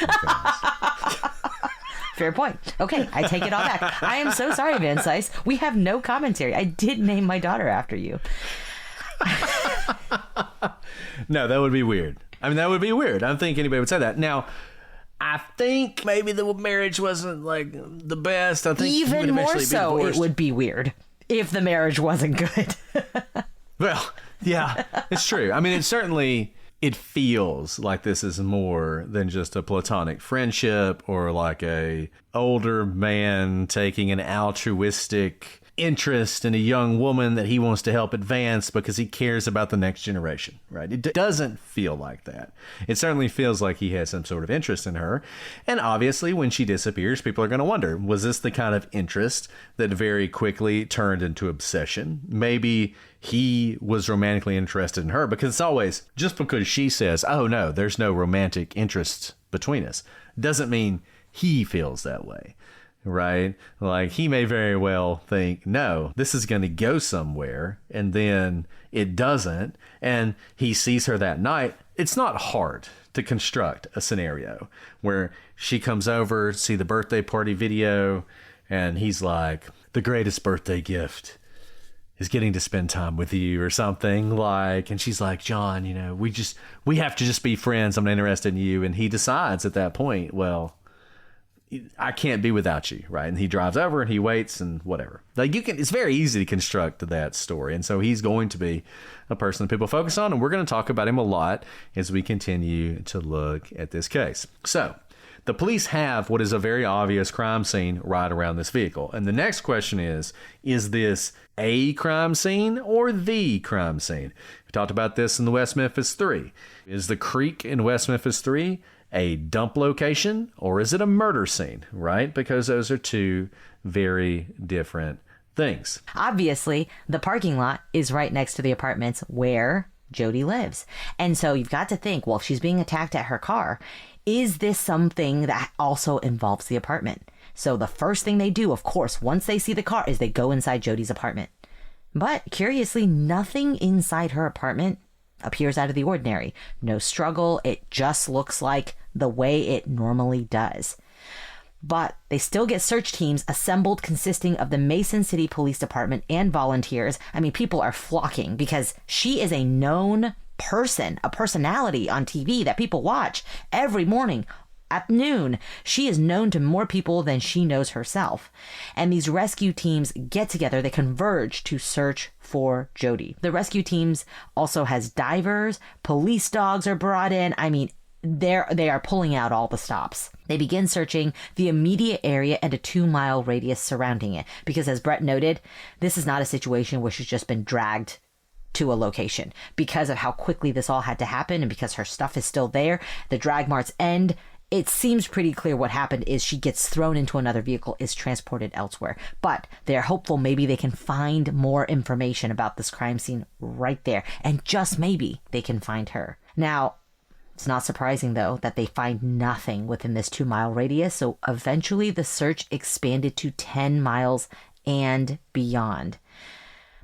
Fair point. Okay, I take it all back. I am so sorry, Van Sice. We have no commentary. I did name my daughter after you. No, that would be weird. I mean, that would be weird. I don't think anybody would say that. Now, I think maybe the marriage wasn't like the best. I think even more so, it would be weird if the marriage wasn't good. Well, yeah, it's true. I mean, it feels like this is more than just a platonic friendship or like a older man taking an altruistic interest in a young woman that he wants to help advance because he cares about the next generation, right? It doesn't feel like that. It certainly feels like he has some sort of interest in her. And obviously, when she disappears, people are going to wonder, was this the kind of interest that very quickly turned into obsession? Maybe he was romantically interested in her, because it's always, just because she says, oh no, there's no romantic interest between us, doesn't mean he feels that way. Right? Like, he may very well think, no, this is going to go somewhere, and then it doesn't, and he sees her that night. It's not hard to construct a scenario where she comes over, see the birthday party video, and he's like, the greatest birthday gift is getting to spend time with you or something, like, and she's like, John, we have to just be friends. I'm not interested in you. And he decides at that point, well, I can't be without you, right? And he drives over and he waits and whatever. Like, it's very easy to construct that story. And so he's going to be a person that people focus on, and we're going to talk about him a lot as we continue to look at this case. So the police have what is a very obvious crime scene right around this vehicle. And the next question is this a crime scene or the crime scene? We talked about this in the West Memphis 3. Is the creek in West Memphis 3 a dump location, or is it a murder scene, right? Because those are two very different things. Obviously, the parking lot is right next to the apartments where Jodi lives. And so you've got to think, well, if she's being attacked at her car, is this something that also involves the apartment? So the first thing they do, of course, once they see the car, is they go inside Jodi's apartment. But curiously, nothing inside her apartment appears out of the ordinary. No struggle. It just looks like the way it normally does. But they still get search teams assembled consisting of the Mason City Police Department and volunteers. I mean, people are flocking because she is a known person, a personality on TV that people watch every morning at noon. She is known to more people than she knows herself. And these rescue teams get together. They converge to search for Jodi. The rescue teams also has divers, police dogs are brought in. I mean, they are pulling out all the stops. They begin searching the immediate area and a 2-mile radius surrounding it. Because as Brett noted, this is not a situation where she's just been dragged to a location. Because of how quickly this all had to happen and because her stuff is still there, the drag marks end. It seems pretty clear what happened is she gets thrown into another vehicle, is transported elsewhere. But they're hopeful maybe they can find more information about this crime scene right there. And just maybe they can find her. Now, it's not surprising, though, that they find nothing within this 2-mile radius. So eventually the search expanded to 10 miles and beyond.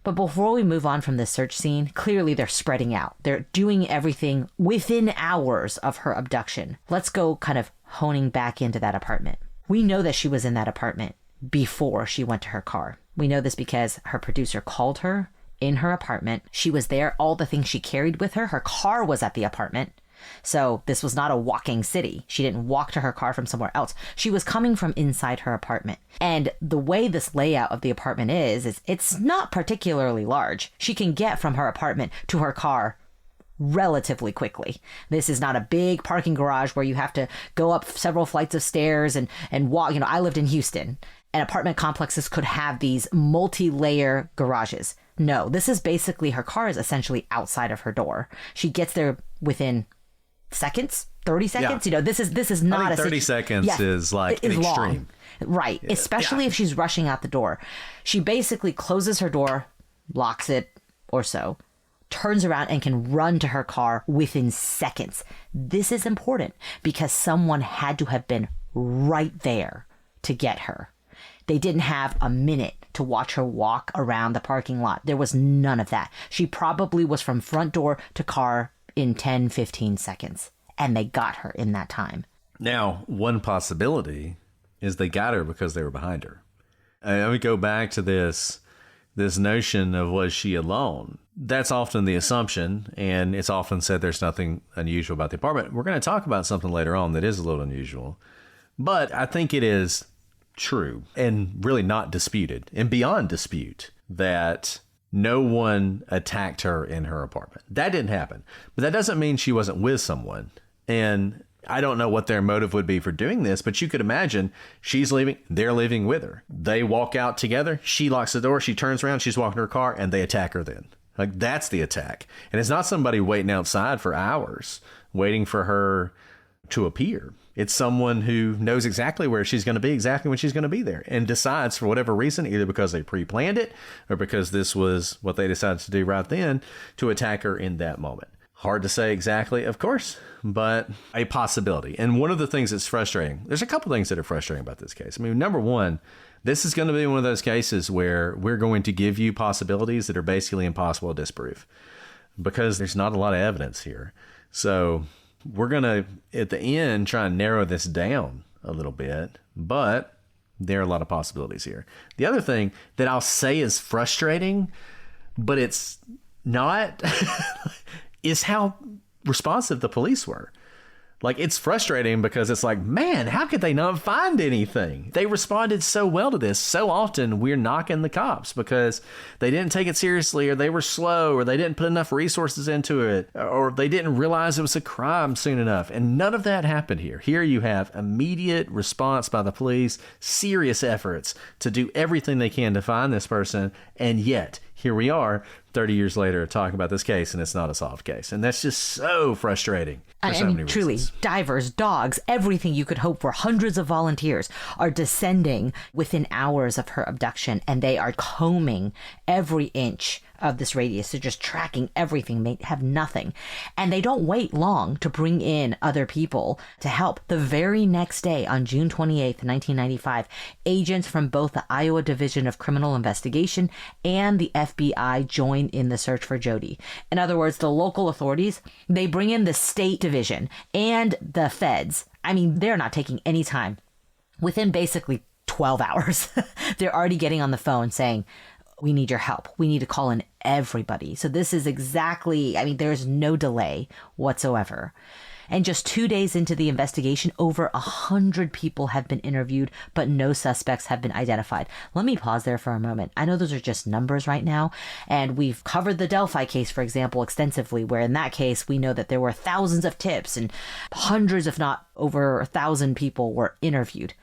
But before we move on from this search scene, clearly they're spreading out. They're doing everything within hours of her abduction. Let's go kind of honing back into that apartment. We know that she was in that apartment before she went to her car. We know this because her producer called her in her apartment. She was there. All the things she carried with her. Her car was at the apartment. So this was not a walking city. She didn't walk to her car from somewhere else. She was coming from inside her apartment. And the way this layout of the apartment is it's not particularly large. She can get from her apartment to her car relatively quickly. This is not a big parking garage where you have to go up several flights of stairs and walk. I lived in Houston. And apartment complexes could have these multi-layer garages. No, this is basically her car is essentially outside of her door. She gets there within seconds, 30 seconds. Yeah. This is not I think 30 seconds is like an extreme. Right. Yeah. Especially if she's rushing out the door. She basically closes her door, locks it or so, turns around and can run to her car within seconds. This is important because someone had to have been right there to get her. They didn't have a minute to watch her walk around the parking lot. There was none of that. She probably was from front door to car in 10, 15 seconds. And they got her in that time. Now, one possibility is they got her because they were behind her. I would go back to this notion of, was she alone? That's often the assumption, and it's often said there's nothing unusual about the apartment. We're going to talk about something later on that is a little unusual, but I think it is true and really not disputed and beyond dispute that no one attacked her in her apartment. That didn't happen, but that doesn't mean she wasn't with someone. And I don't know what their motive would be for doing this, but you could imagine she's leaving, they're leaving with her. They walk out together, she locks the door, she turns around, she's walking to her car, and they attack her then. Like, that's the attack. And it's not somebody waiting outside for hours, waiting for her to appear. It's someone who knows exactly where she's going to be, exactly when she's going to be there, and decides for whatever reason, either because they pre-planned it or because this was what they decided to do right then, to attack her in that moment. Hard to say exactly, of course, but a possibility. And one of the things that's frustrating, there's a couple things that are frustrating about this case. I mean, number one, this is going to be one of those cases where we're going to give you possibilities that are basically impossible to disprove because there's not a lot of evidence here. So we're going to, at the end, try and narrow this down a little bit, but there are a lot of possibilities here. The other thing that I'll say is frustrating, but it's not, is how responsive the police were. Like, it's frustrating because it's like, man, how could they not find anything? They responded so well to this. So often we're knocking the cops because they didn't take it seriously, or they were slow, or they didn't put enough resources into it, or they didn't realize it was a crime soon enough. And none of that happened here. Here you have immediate response by the police, serious efforts to do everything they can to find this person. And yet here we are 30 years later talking about this case, and it's not a solved case. And that's just so frustrating. I mean, truly, divers, dogs, everything you could hope for. Hundreds of volunteers are descending within hours of her abduction, and they are combing every inch of this radius. So just tracking everything. They have nothing. And they don't wait long to bring in other people to help. The very next day, on June 28th, 1995, agents from both the Iowa Division of Criminal Investigation and the FBI join in the search for Jodi. In other words, the local authorities, they bring in the state division and the feds. I mean, they're not taking any time. Within basically 12 hours, they're already getting on the phone saying, we need your help. We need to call in everybody. So this is exactly, I mean, there's no delay whatsoever. And just 2 days into the investigation, over 100 people have been interviewed, but no suspects have been identified. Let me pause there for a moment. I know those are just numbers right now, and we've covered the Delphi case, for example, extensively, where in that case, we know that there were thousands of tips and hundreds, if not over 1,000 people were interviewed.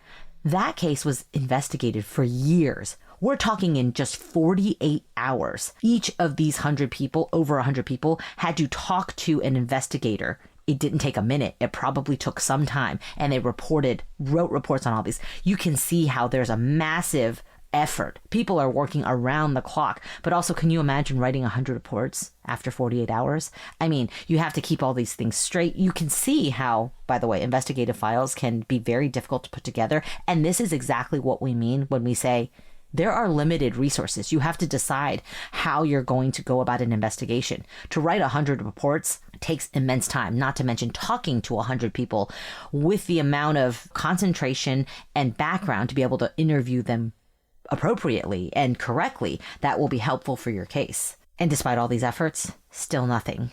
That case was investigated for years. We're talking in just 48 hours. Each of these 100 people, over 100 people, had to talk to an investigator. It didn't take a minute. It probably took some time. And they wrote reports on all these. You can see how there's a massive effort. People are working around the clock. But also, can you imagine writing 100 reports after 48 hours? I mean, you have to keep all these things straight. You can see how, by the way, investigative files can be very difficult to put together. And this is exactly what we mean when we say, there are limited resources. You have to decide how you're going to go about an investigation. To write 100 reports takes immense time, not to mention talking to 100 people with the amount of concentration and background to be able to interview them appropriately and correctly that will be helpful for your case. And despite all these efforts, still nothing.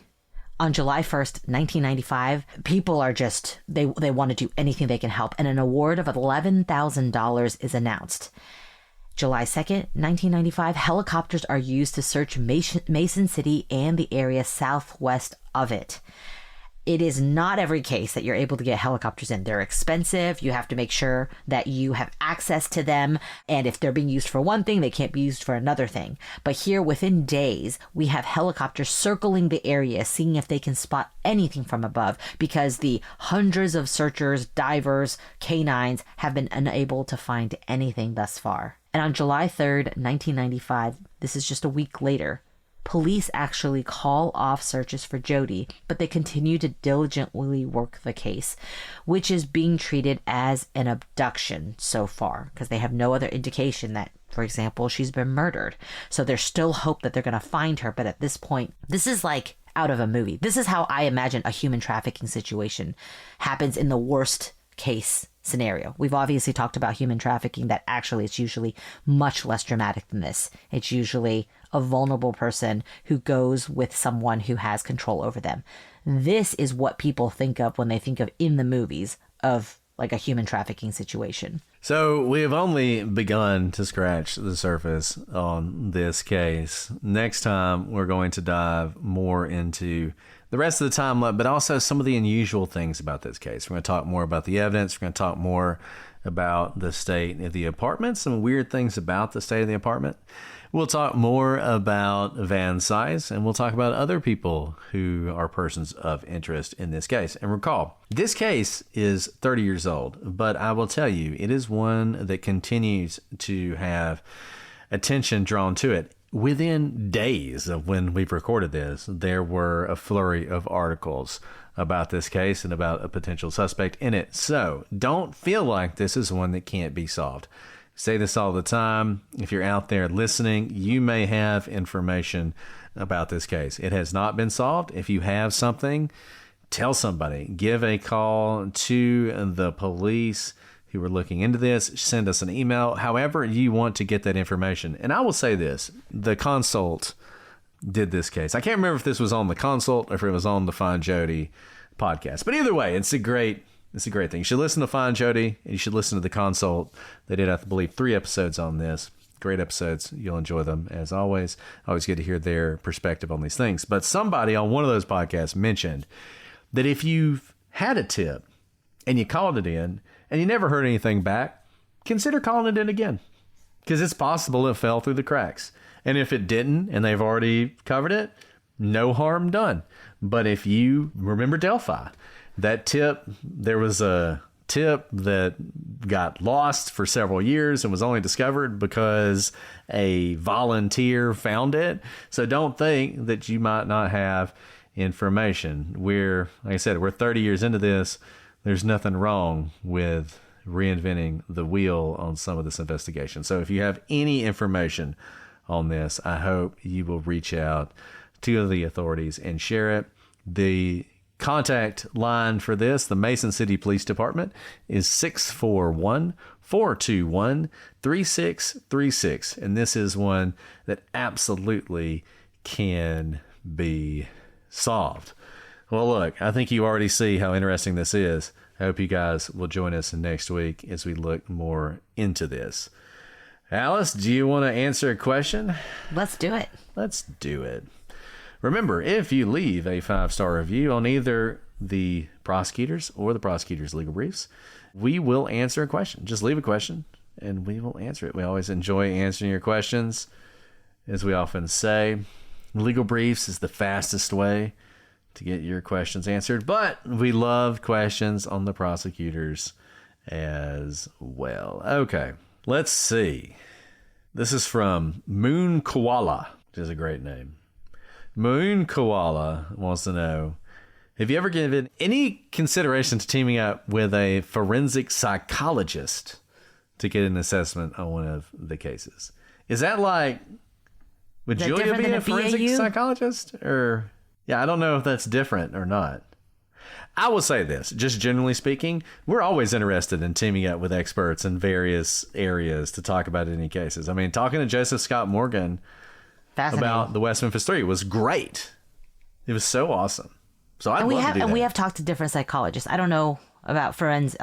On July 1st, 1995, people are just, they want to do anything they can help, and an award of $11,000 is announced. July 2nd, 1995, helicopters are used to search Mason City and the area southwest of it. It is not every case that you're able to get helicopters in. They're expensive. You have to make sure that you have access to them. And if they're being used for one thing, they can't be used for another thing. But here, within days, we have helicopters circling the area, seeing if they can spot anything from above, because the hundreds of searchers, divers, canines have been unable to find anything thus far. And on July 3rd, 1995, this is just a week later, police actually call off searches for Jodi, but they continue to diligently work the case, which is being treated as an abduction so far, because they have no other indication that, for example, she's been murdered. So there's still hope that they're going to find her, but at this point, this is like out of a movie. This is how I imagine a human trafficking situation happens in the worst case scenario. We've obviously talked about human trafficking, that actually it's usually much less dramatic than this. It's usually a vulnerable person who goes with someone who has control over them. This is what people think of when they think of in the movies of like a human trafficking situation. So we have only begun to scratch the surface on this case. Next time, we're going to dive more into the rest of the timeline, but also some of the unusual things about this case. We're going to talk more about the evidence. We're going to talk more about the state of the apartment, some weird things about the state of the apartment. We'll talk more about van size, and we'll talk about other people who are persons of interest in this case. And recall, this case is 30 years old, but I will tell you, it is one that continues to have attention drawn to it. Within days of when we've recorded this, there were a flurry of articles about this case and about a potential suspect in it. So don't feel like this is one that can't be solved. Say this all the time. If you're out there listening, you may have information about this case. It has not been solved. If you have something, tell somebody. Give a call to the police who are looking into this. Send us an email. However you want to get that information. And I will say this. The Consult did this case. I can't remember if this was on the Consult or if it was on the Find Jodi podcast. But either way, it's a great thing. You should listen to Find Jodi, and you should listen to the Consult. They did, I believe, 3 episodes on this. Great episodes. You'll enjoy them, as always. Always good to hear their perspective on these things. But somebody on one of those podcasts mentioned that if you've had a tip and you called it in and you never heard anything back, consider calling it in again, because it's possible it fell through the cracks. And if it didn't and they've already covered it, no harm done. But if you remember Delphi, that tip, there was a tip that got lost for several years and was only discovered because a volunteer found it. So don't think that you might not have information. Like I said, we're 30 years into this. There's nothing wrong with reinventing the wheel on some of this investigation. So if you have any information on this, I hope you will reach out to the authorities and share it. The contact line for this, the Mason City Police Department, is 641-421-3636. And this is one that absolutely can be solved. Well, look, I think you already see how interesting this is. I hope you guys will join us next week as we look more into this. Alice, do you want to answer a question? Let's do it. Let's do it. Remember, if you leave a 5-star review on either the Prosecutors or the Prosecutors Legal Briefs, we will answer a question. Just leave a question and we will answer it. We always enjoy answering your questions. As we often say, Legal Briefs is the fastest way to get your questions answered, but we love questions on the Prosecutors as well. Okay, let's see. This is from Moon Koala, which is a great name. Moon Koala wants to know, have you ever given any consideration to teaming up with a forensic psychologist to get an assessment on one of the cases? Is that like, would Julia be a forensic psychologist? Or, yeah, I don't know if that's different or not. I will say this, just generally speaking, we're always interested in teaming up with experts in various areas to talk about any cases. I mean, talking to Joseph Scott Morgan about the West Memphis 3 was great. It was so awesome. So I'd love to do that. And we have talked to different psychologists. I don't know about forensic.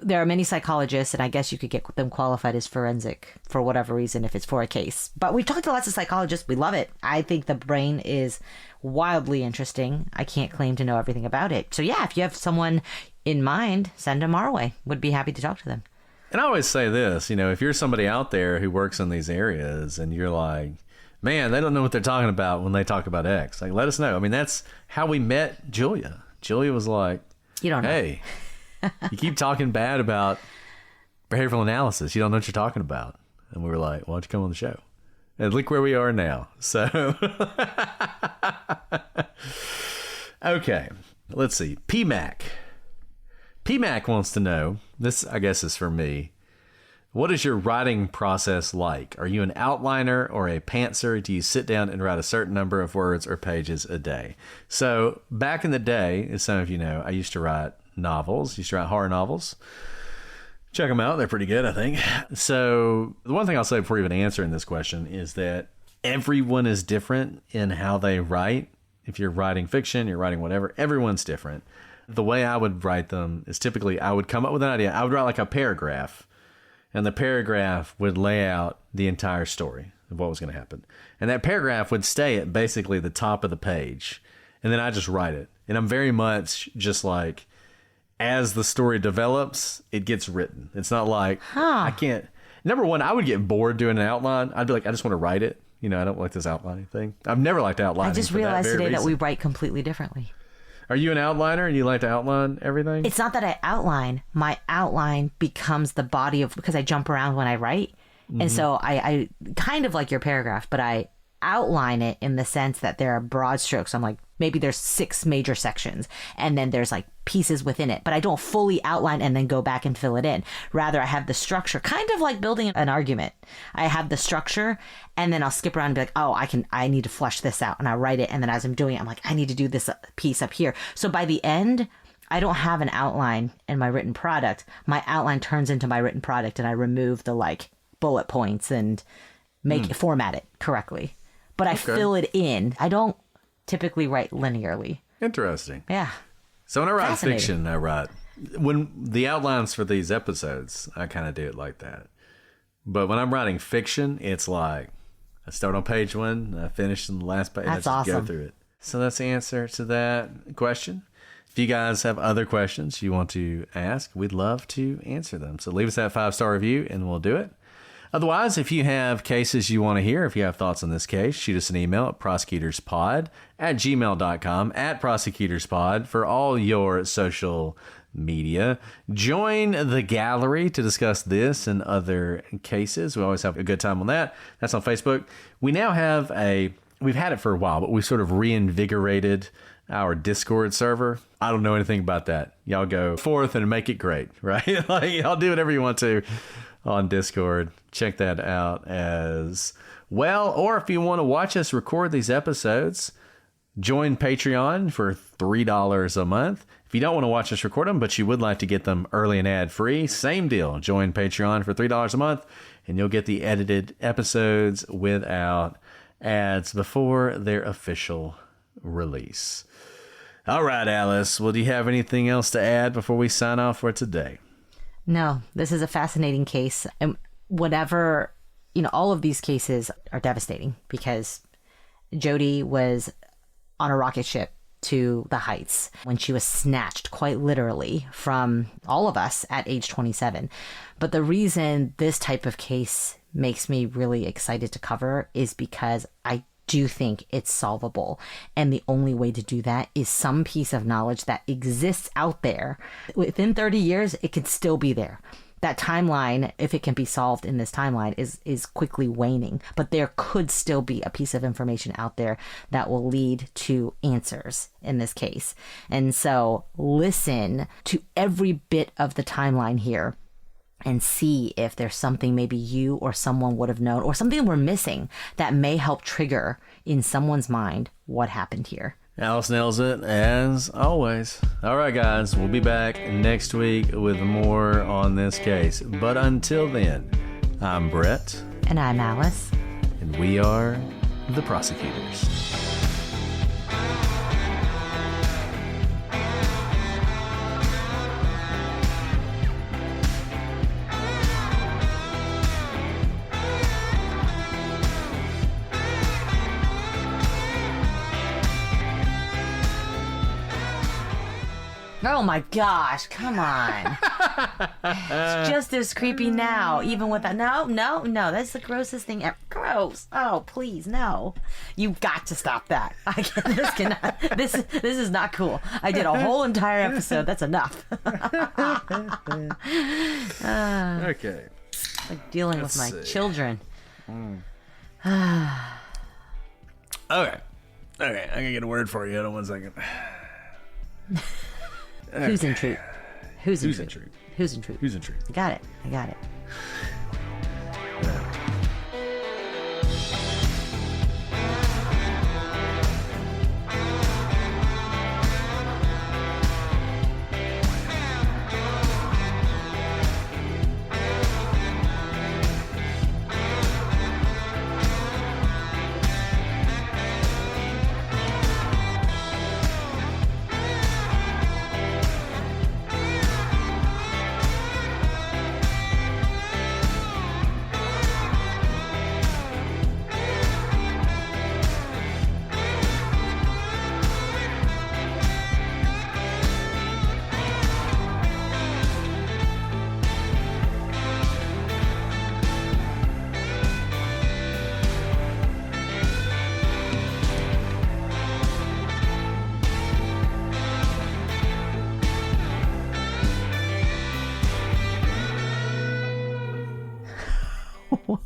There are many psychologists, and I guess you could get them qualified as forensic for whatever reason if it's for a case. But we've talked to lots of psychologists. We love it. I think the brain is wildly interesting. I can't claim to know everything about it. So yeah, if you have someone in mind, send them our way. Would be happy to talk to them. And I always say this, if you're somebody out there who works in these areas and you're like, man, they don't know what they're talking about when they talk about X, like, let us know. I mean, that's how we met Julia. Julia was like, you don't know. Hey, you keep talking bad about behavioral analysis. You don't know what you're talking about. And we were like, why don't you come on the show? And look where we are now. So, okay, let's see. PMAC wants to know, this I guess is for me, what is your writing process like? Are you an outliner or a pantser? Do you sit down and write a certain number of words or pages a day? So back in the day, as some of you know, I used to write novels, used to write horror novels. Check them out. They're pretty good, I think. So the one thing I'll say before even answering this question is that everyone is different in how they write. If you're writing fiction, you're writing whatever, everyone's different. The way I would write them is typically I would come up with an idea. I would write like a paragraph, and the paragraph would lay out the entire story of what was going to happen. And that paragraph would stay at basically the top of the page. And then I just write it. And I'm very much just like, as the story develops, it gets written. It's not like, I can't. Number one, I would get bored doing an outline. I'd be like, I just want to write it. I don't like this outlining thing. I've never liked outlining. I just realized today that we write completely differently. Are you an outliner and you like to outline everything? It's not that I outline. My outline becomes the body of, because I jump around when I write. Mm-hmm. And so I kind of like your paragraph, but I outline it in the sense that there are broad strokes. I'm like, maybe there's 6 major sections and then there's like pieces within it, but I don't fully outline and then go back and fill it in. Rather, I have the structure, kind of like building an argument. I have the structure and then I'll skip around and be like, oh, I need to flesh this out. And I write it. And then as I'm doing it, I'm like, I need to do this piece up here. So by the end, I don't have an outline in my written product. My outline turns into my written product and I remove the like bullet points and format it correctly. But I fill it in. I don't typically write linearly. Interesting. Yeah. So when I write fiction, when the outlines for these episodes, I kind of do it like that. But when I'm writing fiction, it's like I start on page 1, I finish in the last page, and I just go through it. So that's the answer to that question. If you guys have other questions you want to ask, we'd love to answer them. So leave us that 5-star review and we'll do it. Otherwise, if you have cases you want to hear, if you have thoughts on this case, shoot us an email at prosecutorspod@gmail.com, @prosecutorspod for all your social media. Join the gallery to discuss this and other cases. We always have a good time on that. That's on Facebook. We now have we've had it for a while, but we sort of reinvigorated our Discord server. I don't know anything about that. Y'all go forth and make it great, right? Like, y'all do whatever you want to on Discord. Check that out as well. Or if you want to watch us record these episodes, join Patreon for $3 a month. If you don't want to watch us record them, but you would like to get them early and ad-free, same deal. Join Patreon for $3 a month, and you'll get the edited episodes without ads before their official release. All right, Alice. Well, do you have anything else to add before we sign off for today? No, this is a fascinating case. And whatever, all of these cases are devastating because Jodi was on a rocket ship to the heights when she was snatched quite literally from all of us at age 27. But the reason this type of case makes me really excited to cover is because I do think it's solvable. And the only way to do that is some piece of knowledge that exists out there. Within 30 years, it could still be there. That timeline, if it can be solved in this timeline, is quickly waning. But there could still be a piece of information out there that will lead to answers in this case. And so listen to every bit of the timeline here and see if there's something maybe you or someone would have known or something we're missing that may help trigger in someone's mind what happened here. Alice nails it, as always. All right, guys, we'll be back next week with more on this case. But until then, I'm Brett. And I'm Alice. And we are the Prosecutors. Oh my gosh, come on. It's just as creepy now, even with that. No, that's the grossest thing ever. Gross. Oh, please, no. You've got to stop that. This is not cool. I did a whole entire episode. That's enough. Okay. Like dealing with my children. Okay, I'm gonna get a word for you. Hold on 1 second. Huisentruit. Huisentruit. I got it.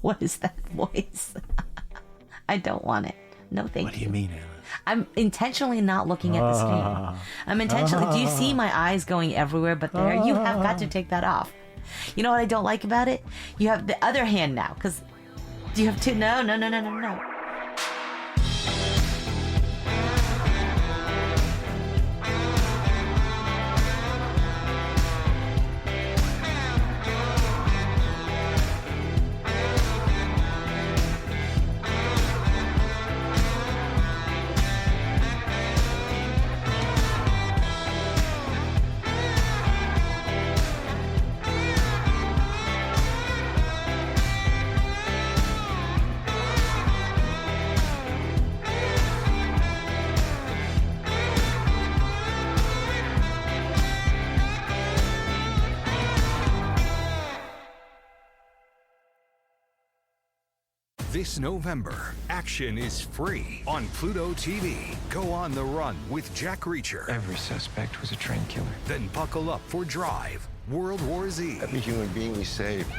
What is that voice? I don't want it. No, thank you. What do you mean, Alice? I'm intentionally not looking at the screen. I'm intentionally... Do you see my eyes going everywhere but there? You have got to take that off. You know what I don't like about it? You have the other hand now, because... Do you have two? No. This November, action is free on Pluto TV. Go on the run with Jack Reacher. Every suspect was a trained killer. Then buckle up for Drive, World War Z. Every human being we save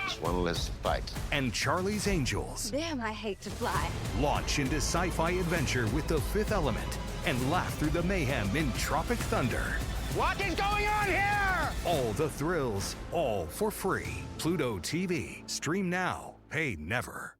is one less fight. And Charlie's Angels. Damn, I hate to fly. Launch into sci-fi adventure with The Fifth Element and laugh through the mayhem in Tropic Thunder. What is going on here? All the thrills, all for free. Pluto TV. Stream now, pay never.